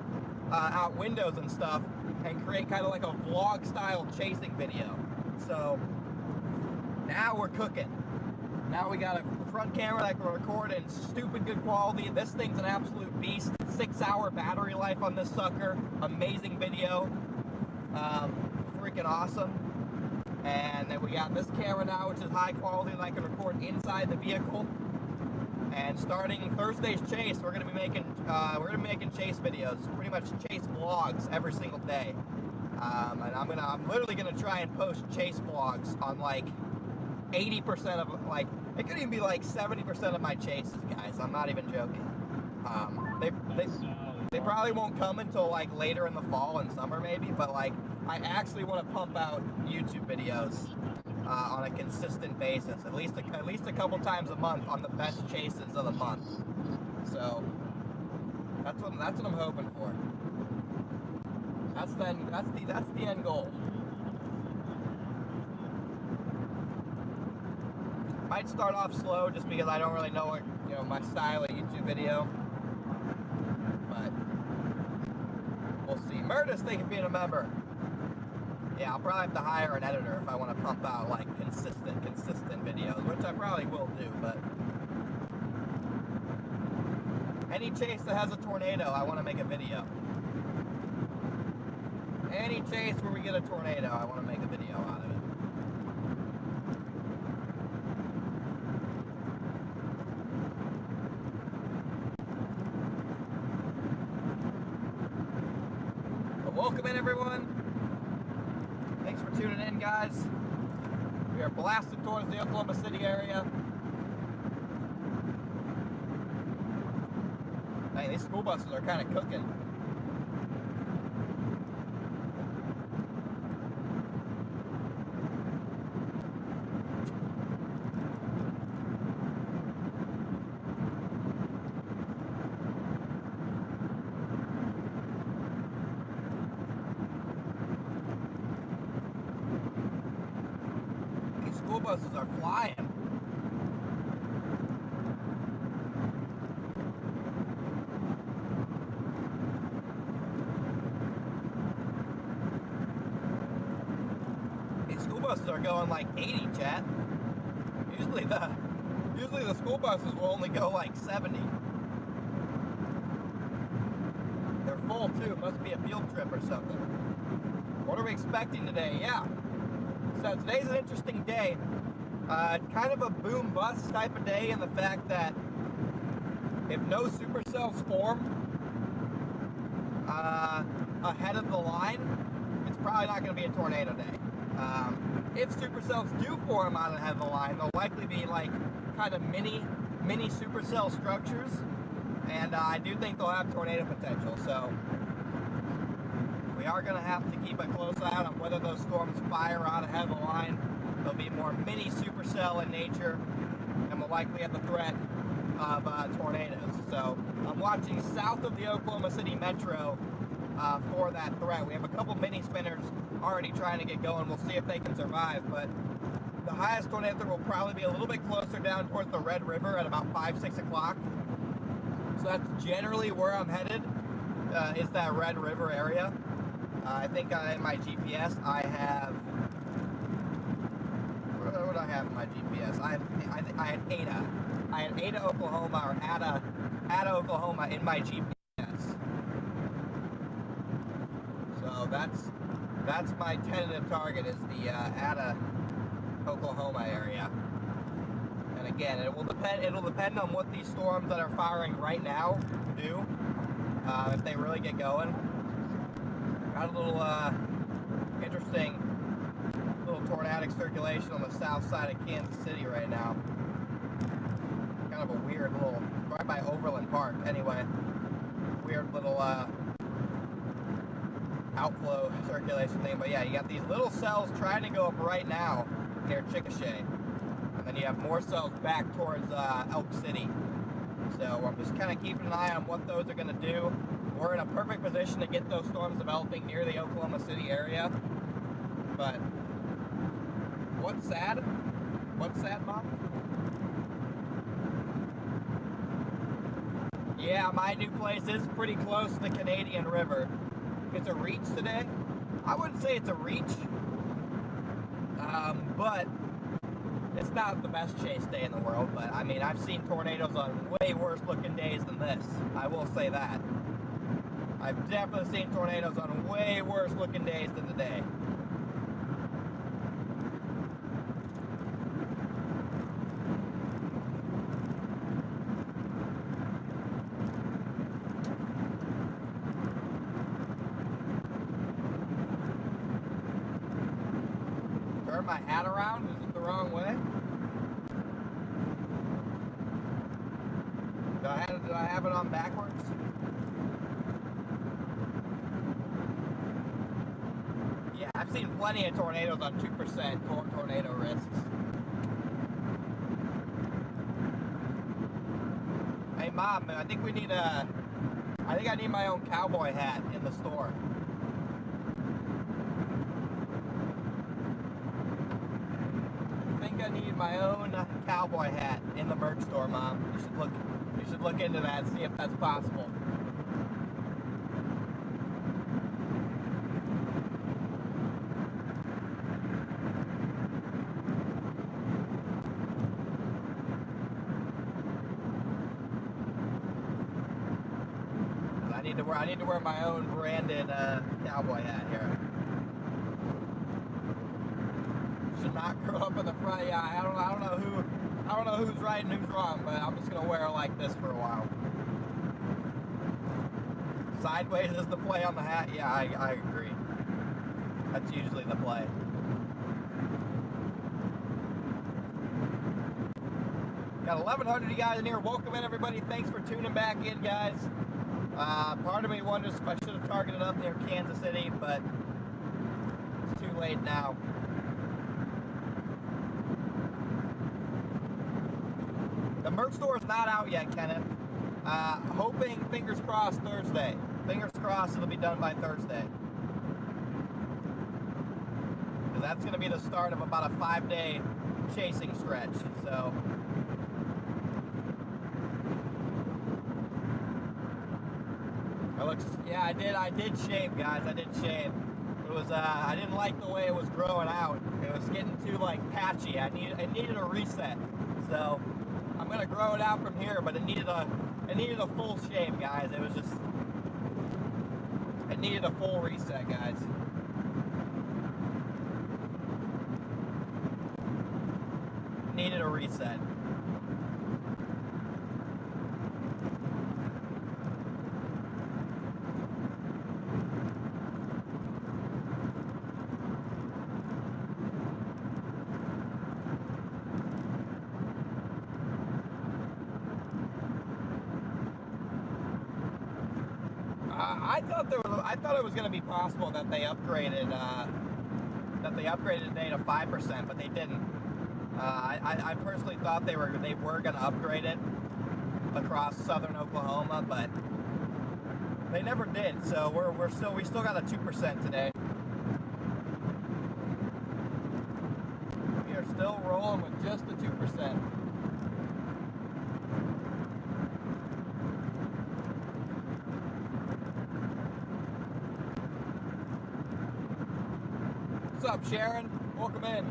out windows and stuff, and create kind of like a vlog style chasing video. So now we're cooking. Now we got a front camera that can record in stupid good quality. This thing's an absolute beast. 6-hour battery life on this sucker. Amazing video. Freaking awesome. And then we got this camera now, which is high quality, and I can record inside the vehicle. And starting Thursday's chase, we're gonna be making chase videos, pretty much chase vlogs every single day. And I'm literally gonna try and post chase vlogs on like 80% of, like, it could even be like 70% of my chases, guys. I'm not even joking. They probably won't come until like later in the fall and summer maybe, but like I actually want to pump out YouTube videos on a consistent basis, at least a couple times a month on the best chases of the month. So that's what I'm hoping for. That's the end goal. Might start off slow just because I don't really know what, my style of YouTube video. But we'll see. Murders, thank you for being a member. Yeah, I'll probably have to hire an editor if I want to pump out like consistent videos, which I probably will do, but any chase that has a tornado, I want to make a video. Any chase where we get a tornado, I want to make a video out of it. But welcome in, everyone. Thanks for tuning in, guys. We are blasted towards the Oklahoma City area. Hey, these school buses are kind of cooking. School buses are flying. These school buses are going like 80, chat. Usually the school buses will only go like 70. They're full too. Must be a field trip or something. What are we expecting today? Yeah. So today's an interesting day, kind of a boom bust type of day in the fact that if no supercells form ahead of the line, it's probably not going to be a tornado day. If supercells do form out ahead of the line, they'll likely be like kind of mini supercell structures, and I do think they'll have tornado potential. So we are going to have to keep a close eye on whether those storms fire out ahead of the line. They'll be more mini supercell in nature and will likely have the threat of tornadoes. So I'm watching south of the Oklahoma City metro for that threat. We have a couple mini spinners already trying to get going. We'll see if they can survive, but the highest tornado threat will probably be a little bit closer down towards the Red River at about 5-6 o'clock. So that's generally where I'm headed, is that Red River area. I think in my GPS I have, what do I have in my GPS? I had Ada. I had Ada, Oklahoma, or Ada, Oklahoma in my GPS. So that's my tentative target, is the Ada, Oklahoma area. And again, it'll depend on what these storms that are firing right now do, if they really get going. Got a little interesting little tornadic circulation on the south side of Kansas City right now. Kind of a weird little, right by Overland Park. Anyway, weird little outflow circulation thing. But yeah, you got these little cells trying to go up right now near Chickasha. And then you have more cells back towards Elk City. So I'm just kind of keeping an eye on what those are going to do. We're in a perfect position to get those storms developing near the Oklahoma City area. But what's sad? What's sad, Mom? Yeah, my new place is pretty close to the Canadian River. It's a reach today. I wouldn't say it's a reach, but it's not the best chase day in the world. But I mean, I've seen tornadoes on way worse looking days than this. I will say that. I've definitely seen tornadoes on way worse looking days than today. Turn my hat around? Is it the wrong way? Do I have it on backwards? Yeah, I've seen plenty of tornadoes on 2% tornado risks. Hey Mom, I think I need my own cowboy hat in the store. I need my own cowboy hat in the merch store, Mom. You should look into that, see if that's possible. I need to wear my own branded cowboy hat here. Should not grow up in the front. Yeah, I don't know who's right and who's wrong, but I'm just gonna wear it like this for a while. Sideways is the play on the hat. Yeah, I agree. That's usually the play. Got 1,100 of you guys in here. Welcome in, everybody. Thanks for tuning back in, guys. Part of me wonders if I should have targeted up near Kansas City, but it's too late now. The merch store is not out yet, Kenneth. Hoping, fingers crossed, Thursday. Fingers crossed it'll be done by Thursday. Because that's going to be the start of about a 5-day chasing stretch. So, I did shave, guys. I did shave. It was I didn't like the way it was growing out. It was getting too like patchy. I needed a reset. So I'm gonna grow it out from here, but it needed a full shave, guys. It needed a full reset, guys. Needed a reset. I thought it was going to be possible that they upgraded today to 5%, but they didn't. I personally thought they were going to upgrade it across southern Oklahoma, but they never did. So we still got a 2% today. We are still rolling with just the 2%. What's up, Sharon? Welcome in.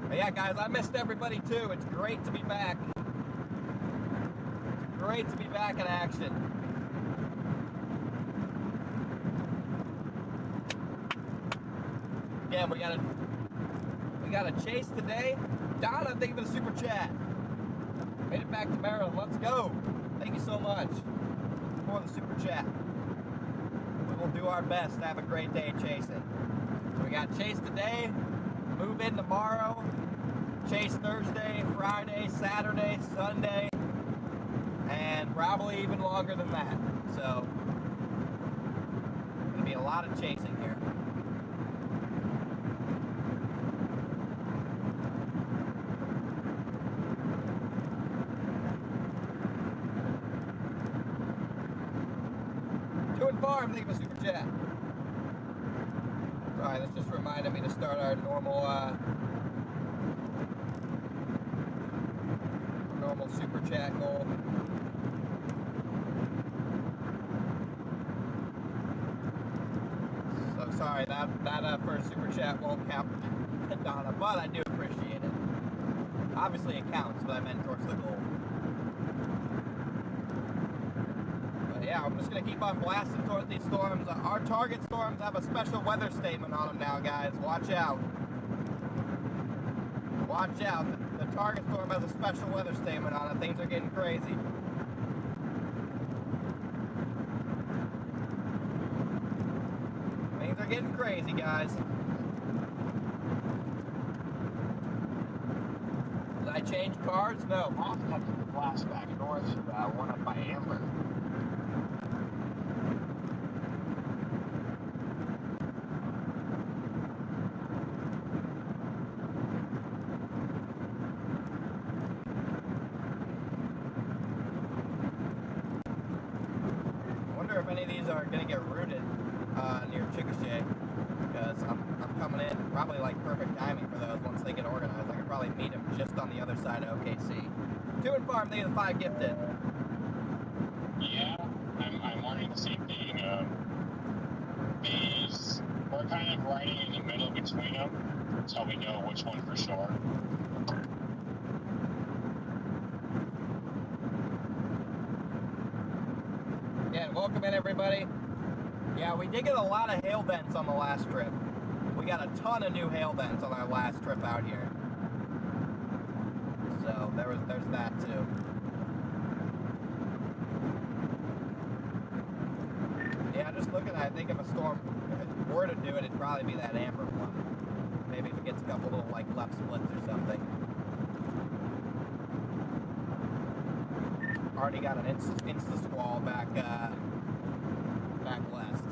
But yeah, guys, I missed everybody too. It's great to be back. It's great to be back in action. Again, we got a chase today. Donna, thank you for the super chat. Made it back to Maryland. Let's go. Thank you so much for the super chat. We'll do our best to have a great day chasing. So we got chase today, move in tomorrow, chase Thursday, Friday, Saturday, Sunday, and probably even longer than that. So lot of chasing here. Doing farm, leave a super chat. Sorry, this just reminded me to start our normal super chat goal. So sorry, that first super chat won't count, Donna, but I do appreciate it. Obviously it counts, but I meant towards the goal. But yeah, I'm just gonna keep on blasting towards these storms. Our target storms have a special weather statement on them now, guys. Watch out. Watch out. The target storm has a special weather statement on it. Things are getting crazy. Things are getting crazy, guys. Did I change cars? No. Off got to blast back north, one up by Amber. Any of these are gonna get rooted near Chickasha, because I'm coming in probably like perfect timing for those once they get organized. I could probably meet them just on the other side of OKC. 2 and farm, they the 5 gifted. Yeah, I'm wondering the same thing. These, we're kind of riding in the middle between them, so we know which one for sure. Yeah, welcome in everybody. Yeah, we did get a lot of hail vents on the last trip. We got a ton of new hail vents on our last trip out here. So there's that too. Yeah, just looking at it, I think if a storm, if it were to do it, it'd probably be that Amber one. Maybe if it gets a couple little like left splits or something. Already got an insta squall back west.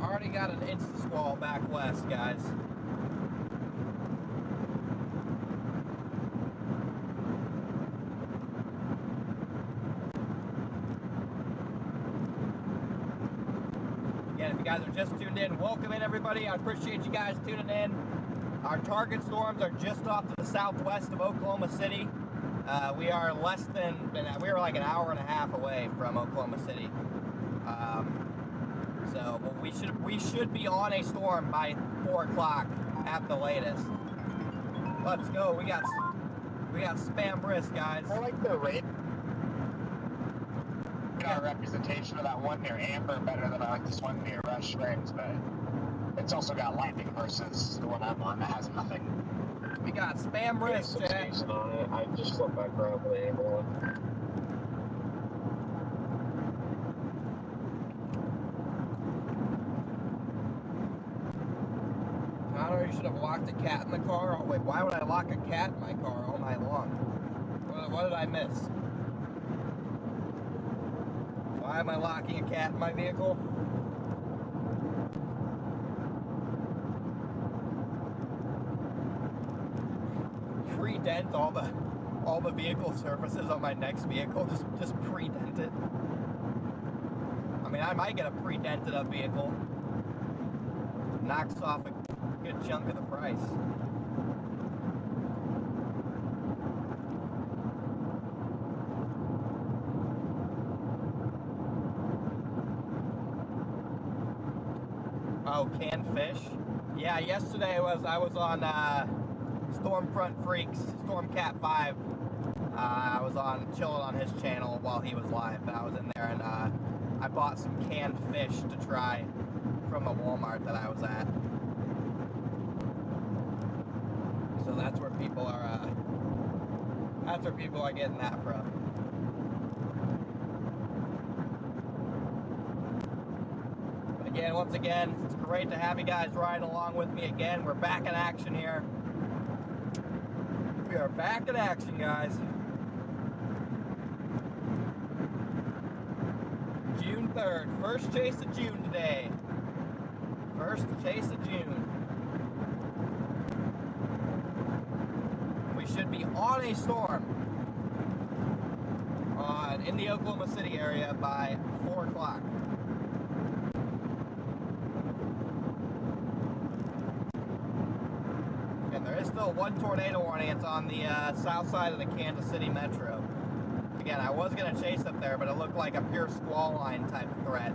Already got an insta squall back west, guys. Again, if you guys are just tuned in, welcome in everybody. I appreciate you guys tuning in. Our target storms are just off to the southwest of Oklahoma City. We are we are like an hour and a half away from Oklahoma City. So we should be on a storm by 4 o'clock at the latest. Let's go. We got spam brisk, guys. I like the rate. Our representation of that one near Amber better than I like this one near Restream, but it's also got lightning versus the one I'm on that has nothing. We got spam wrist, Jack. On it. I just flipped back around for the Amber one. Connor, you should have locked a cat in the car. Oh wait, why would I lock a cat in my car all night long? What did I miss? Why am I locking a cat in my vehicle? Pre-dent all the vehicle surfaces on my next vehicle. Just pre-dent it. I mean, I might get a pre-dented up vehicle. Knocks off a good chunk of the price. Oh, canned fish? Yeah, yesterday I was on Stormfront Freaks, Stormcat 5. I was chilling on his channel while he was live, and I was in there and I bought some canned fish to try from a Walmart that I was at. So that's where people are getting that from. But once again, it's great to have you guys riding along with me again. We're back in action here. We are back in action, guys. 23rd. First chase of June today. First chase of June. We should be on a storm in the Oklahoma City area by 4 o'clock. And there is still one tornado warning. It's on the south side of the Kansas City Metro. Again, I was going to chase up there, but it looked like a pure squall line type of threat.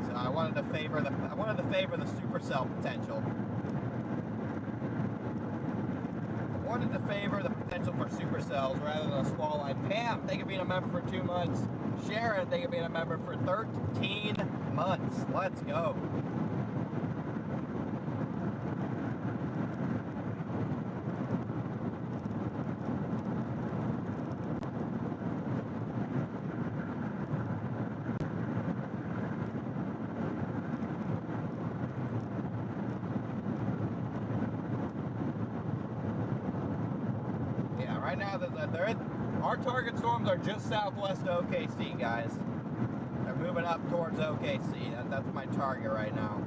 So I wanted to favor the supercell potential. I wanted to favor the potential for supercells rather than a squall line. Pam, thank you for being a member for 2 months. Sharon, thank you for being a member for 13 months. Let's go. Right now, our target storms are just southwest of OKC, guys. They're moving up towards OKC. That's my target right now.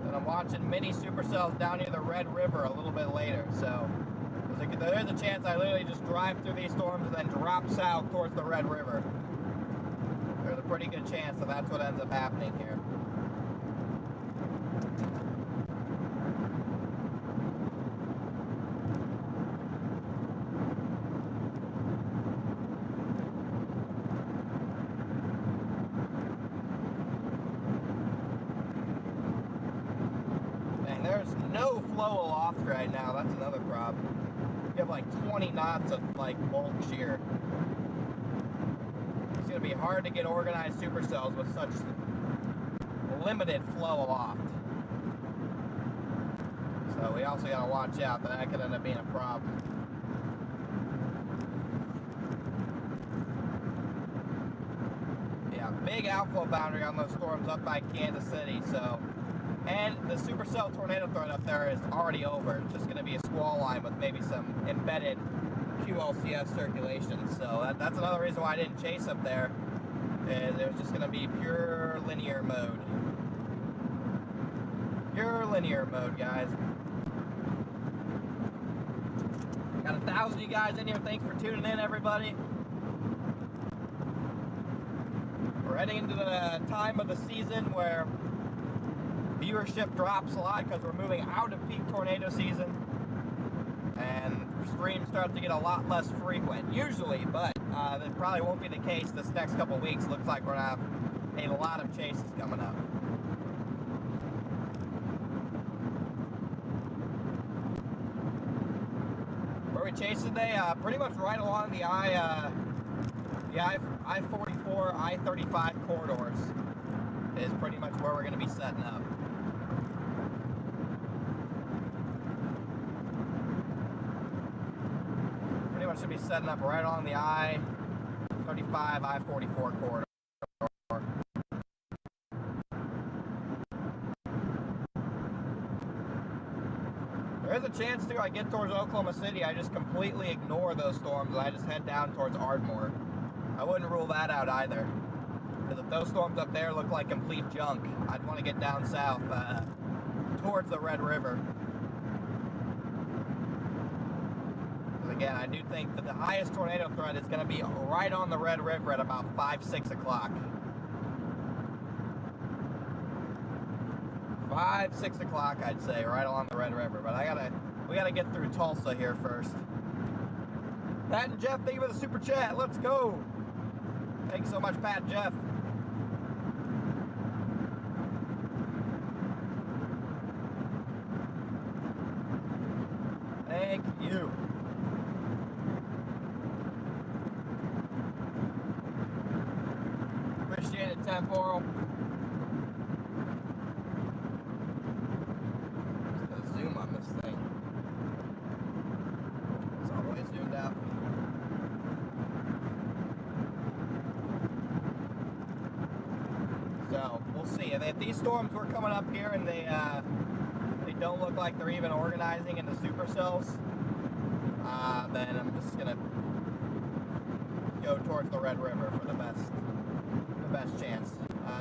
And I'm watching mini supercells down near the Red River a little bit later. So there is a chance I literally just drive through these storms and then drop south towards the Red River. There's a pretty good chance that that's what ends up happening here. There's no flow aloft right now. That's another problem. You have like 20 knots of like bulk shear. It's going to be hard to get organized supercells with such limited flow aloft. So we also got to watch out that could end up being a problem. Yeah, big outflow boundary on those storms up by Kansas City. So. And the supercell tornado threat up there is already over. It's just going to be a squall line with maybe some embedded QLCS circulation. So that's another reason why I didn't chase up there. Is it was just going to be pure linear mode. Pure linear mode, guys. Got 1,000 of you guys in here. Thanks for tuning in, everybody. We're heading into the time of the season where viewership drops a lot because we're moving out of peak tornado season, and streams start to get a lot less frequent, usually, but that probably won't be the case this next couple weeks. Looks like we're gonna have a lot of chases coming up. Where we chase today, pretty much right along the I-44, I-35 corridors is pretty much where we're gonna be setting up. Should be setting up right on the I-35, I-44 corridor. There is a chance too, I get towards Oklahoma City, I just completely ignore those storms and I just head down towards Ardmore. I wouldn't rule that out either. Because if those storms up there look like complete junk, I'd want to get down south towards the Red River. Again, I do think that the highest tornado threat is going to be right on the Red River at about 5, 6 o'clock. 5, 6 o'clock, I'd say, right along the Red River. But we gotta get through Tulsa here first. Pat and Jeff, thank you for the super chat. Let's go. Thanks so much, Pat and Jeff. Thank you. Appreciate it, Temporal. Just gonna zoom on this thing. It's all the way zoomed out. So we'll see. If these storms were coming up here and they don't look like they're even organizing into supercells, then I'm just gonna go towards the Red River for the best chance.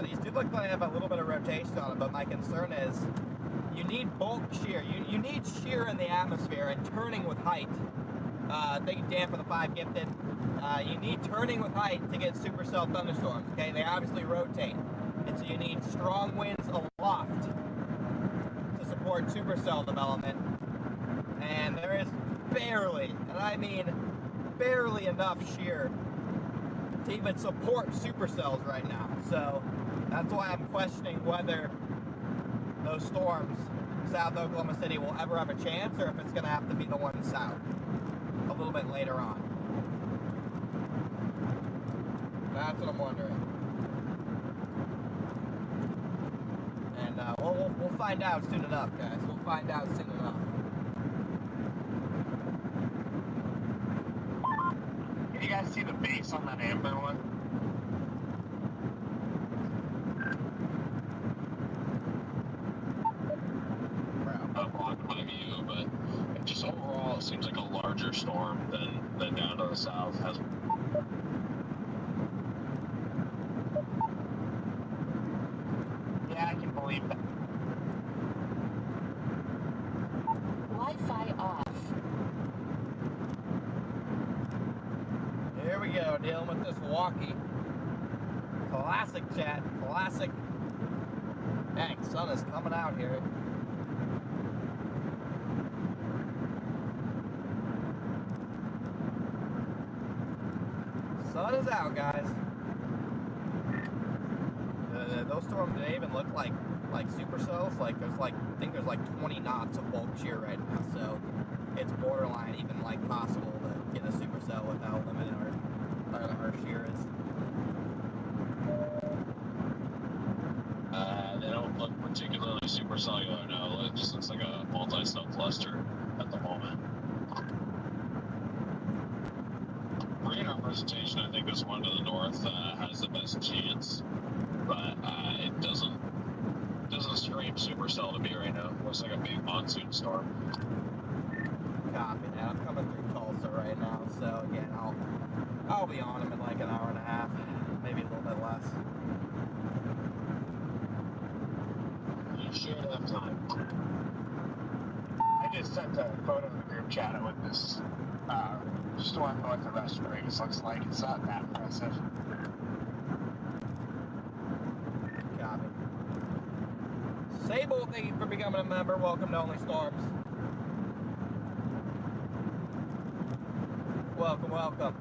These do look like they have a little bit of rotation on them, but my concern is you need bulk shear. You need shear in the atmosphere and turning with height. Thank you, Dan, for the 5 gifted. You need turning with height to get supercell thunderstorms, okay? They obviously rotate. And so you need strong winds aloft to support supercell development. And there is barely, and I mean barely enough shear to even support supercells right now. So that's why I'm questioning whether those storms south Oklahoma City will ever have a chance, or if it's going to have to be the one south a little bit later on. That's what I'm wondering. And we'll find out soon enough, guys. We'll find out soon enough. Can you guys see the base on that amber one? Up on my view, but it just overall it seems like a larger storm than down to the south. Yeah, I can believe that. Wi-Fi off. Here we go, dealing with this walkie. Classic chat, classic. Dang, sun is coming out here. Sun is out, guys. Those storms, they even look like supercells. Like there's I think there's 20 knots of bulk shear right now. So it's borderline even possible to get a supercell without limiting our shear is. They don't look particularly supercellular, no. It just looks like a multi-cell cluster at the moment. Green representation, I think this one to the north has the best chance, but it doesn't scream supercell to me right now. It looks like a big monsoon storm. Copy that. I'm coming through Tulsa right now, so again, I'll be on them in an hour and a half, maybe a little bit less. You should have time. I just sent a photo in the group chat of what this storm north of Restream looks like. It's not that impressive. Copy. Sable, thank you for becoming a member. Welcome to Only Storms. Welcome, welcome.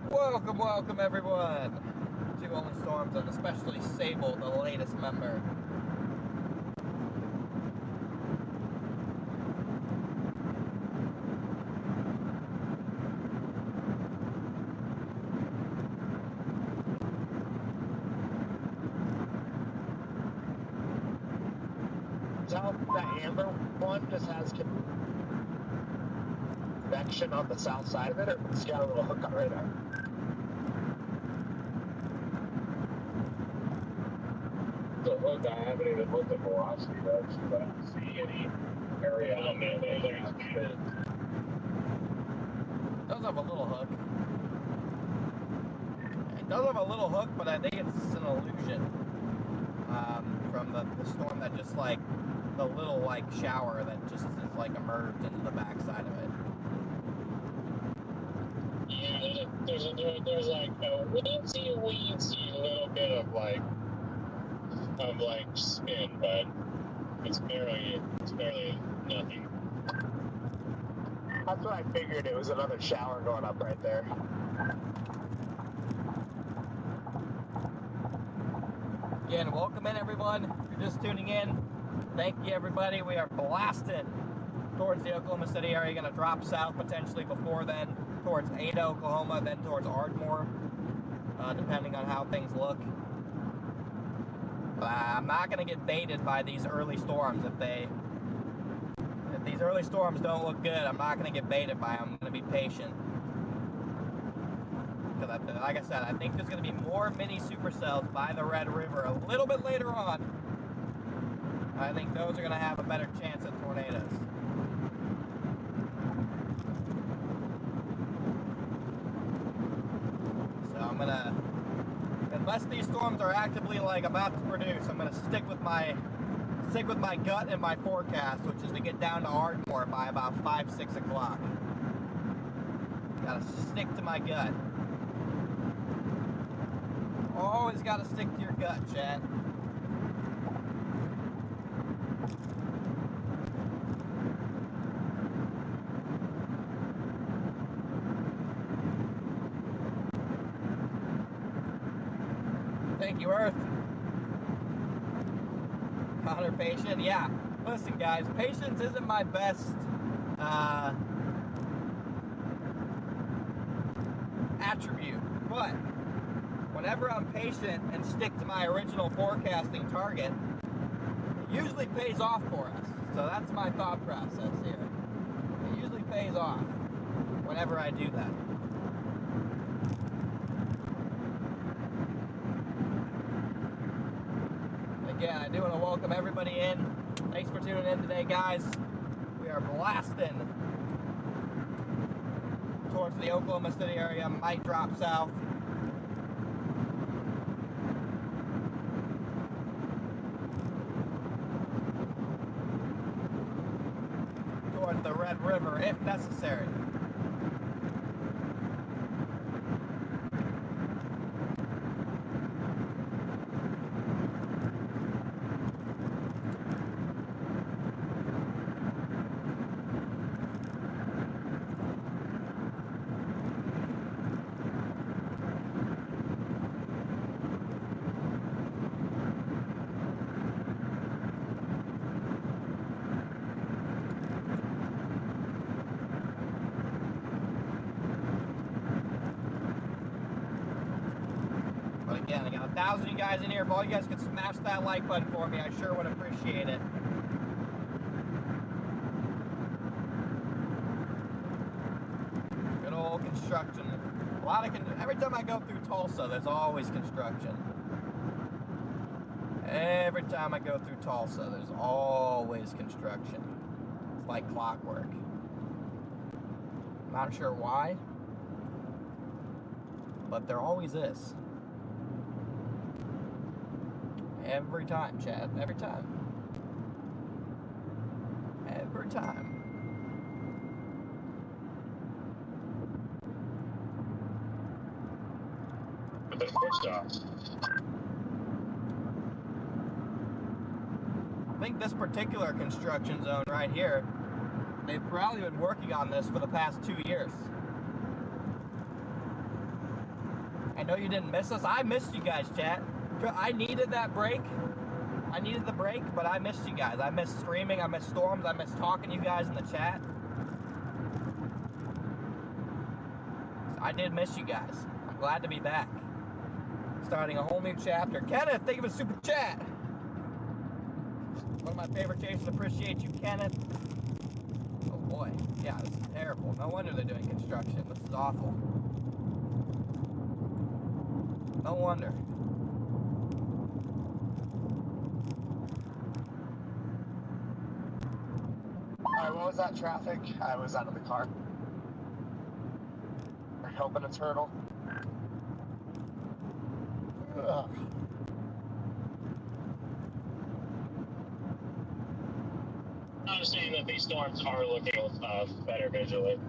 Welcome, welcome everyone to Only Storms, and especially Sable, the latest member. The amber one just has convection on the south side of it, or it's got a little hook on radar? The hook, I haven't even looked at velocity though, because I don't see any area on there that has shit. It does have a little hook. It does have a little hook, but I think it's an illusion from the storm that just the little shower that just is emerged into the backside of it. Yeah, there's a weensy little bit of spin, but it's barely nothing. That's what I figured. It was another shower going up right there. Again, welcome in everyone. If you're just tuning in, thank you everybody. We are blasting towards the Oklahoma City area. Going to drop south potentially before then towards Ada, Oklahoma, then towards Ardmore, depending on how things look. But I'm not going to get baited by these early storms. If these early storms don't look good, I'm not going to get baited by them. I'm going to be patient. Because, like I said, I think there's going to be more mini supercells by the Red River a little bit later on. I think those are going to have a better chance at tornadoes. So I'm going to, unless these storms are actively like about to produce, I'm going to stick with my gut and my forecast, which is to get down to Ardmore by about 5, 6 o'clock. Gotta stick to my gut. Always gotta stick to your gut, chat. Thank you, Earth. Connor, patient. Yeah. Listen, guys, patience isn't my best attribute, but whenever I'm patient and stick to my original forecasting target, it usually pays off for us. So that's my thought process here. It usually pays off whenever I do that. Again, I do want to welcome everybody in. Thanks for tuning in today, guys. We are blasting towards the Oklahoma City area. Might drop south. Towards the Red River, if necessary. Again, I got 1,000 of you guys in here. If all you guys could smash that like button for me, I sure would appreciate it. Good old construction. Every time I go through Tulsa, there's always construction. Every time I go through Tulsa, there's always construction. It's like clockwork. Not sure why, but there always is. Every time, Chad. Every time. Every time. But first off, I think this particular construction zone right here, they've probably been working on this for the past 2 years. I know you didn't miss us. I missed you guys, chat. I needed that break. I needed the break, but I missed you guys. I missed streaming, I missed storms, I missed talking to you guys in the chat. So I did miss you guys. I'm glad to be back. Starting a whole new chapter. Kenneth, thank you for the super chat. One of my favorite chasers. Appreciate you, Kenneth. Oh boy. Yeah, this is terrible. No wonder they're doing construction. This is awful. No wonder. Alright, what was that traffic? I was out of the car. Are you helping a turtle? Ugh. I understand that these storms are looking better visually.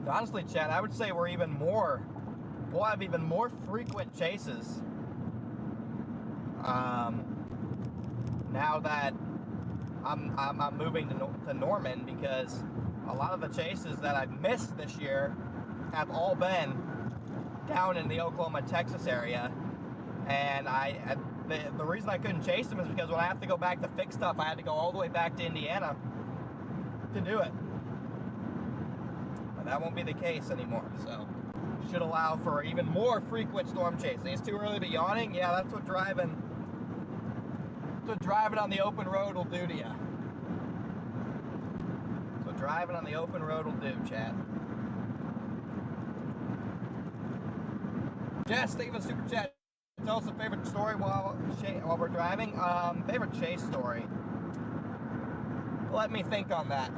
Honestly, Chad, I would say we'll have even more frequent chases now that I'm moving to Norman, because a lot of the chases that I've missed this year have all been down in the Oklahoma, Texas area, and the reason I couldn't chase them is because when I have to go back to fix stuff, I had to go all the way back to Indiana to do it. But that won't be the case anymore, so should allow for even more frequent storm chase. It's too early to be yawning. Yeah, that's what driving what driving on the open road will do to you. That's what driving on the open road will do, chat. Jess, think of a super chat. Tell us a favorite story while we're driving. Favorite chase story. Let me think on that.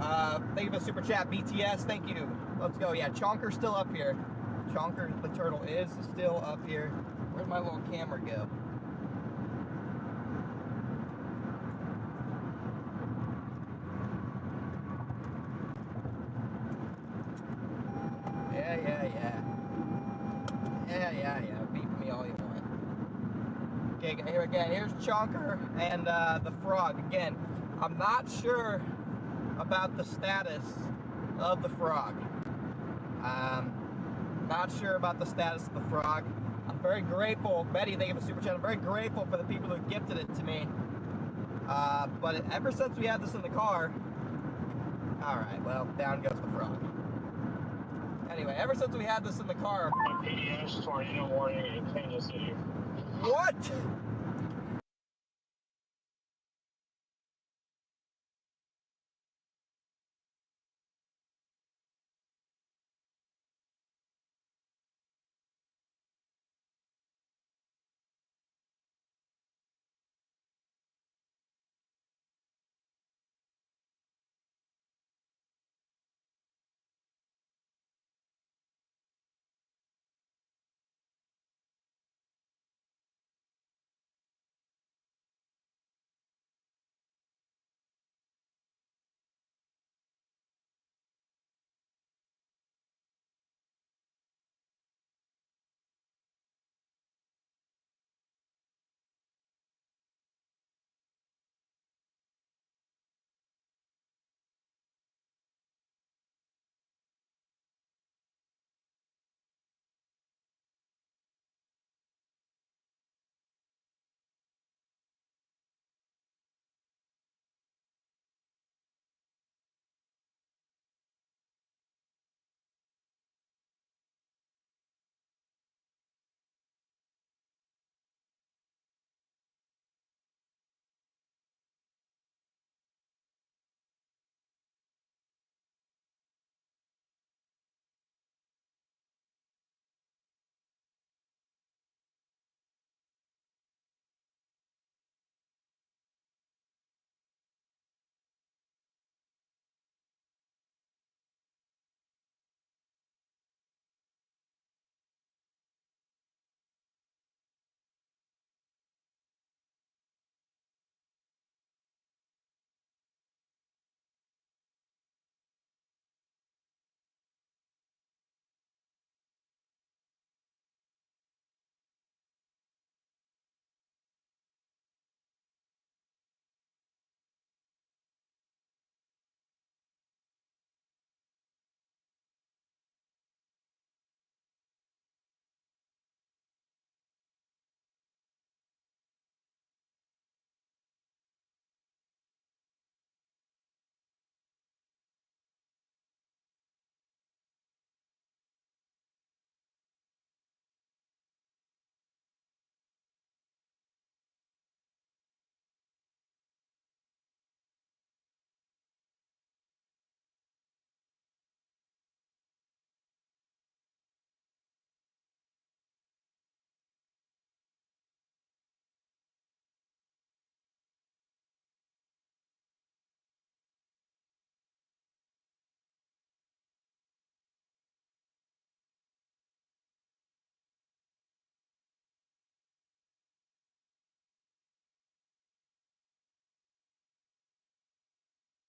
Think of a super chat. BTS, thank you. Let's go. Yeah, Chonker's still up here. Chonker the turtle is still up here. Where'd my little camera go? Yeah. Beat me all you want. Okay, here again. Here's Chonker and the frog. Again, I'm not sure about the status of the frog. Not sure about the status of the frog. I'm very grateful. Betty, thank you for the super chat. I'm very grateful for the people who gifted it to me. But ever since we had this in the car, all right, well, down goes the frog. Anyway, ever since we had this in the car. A PDS tornado warning in Kansas City. What?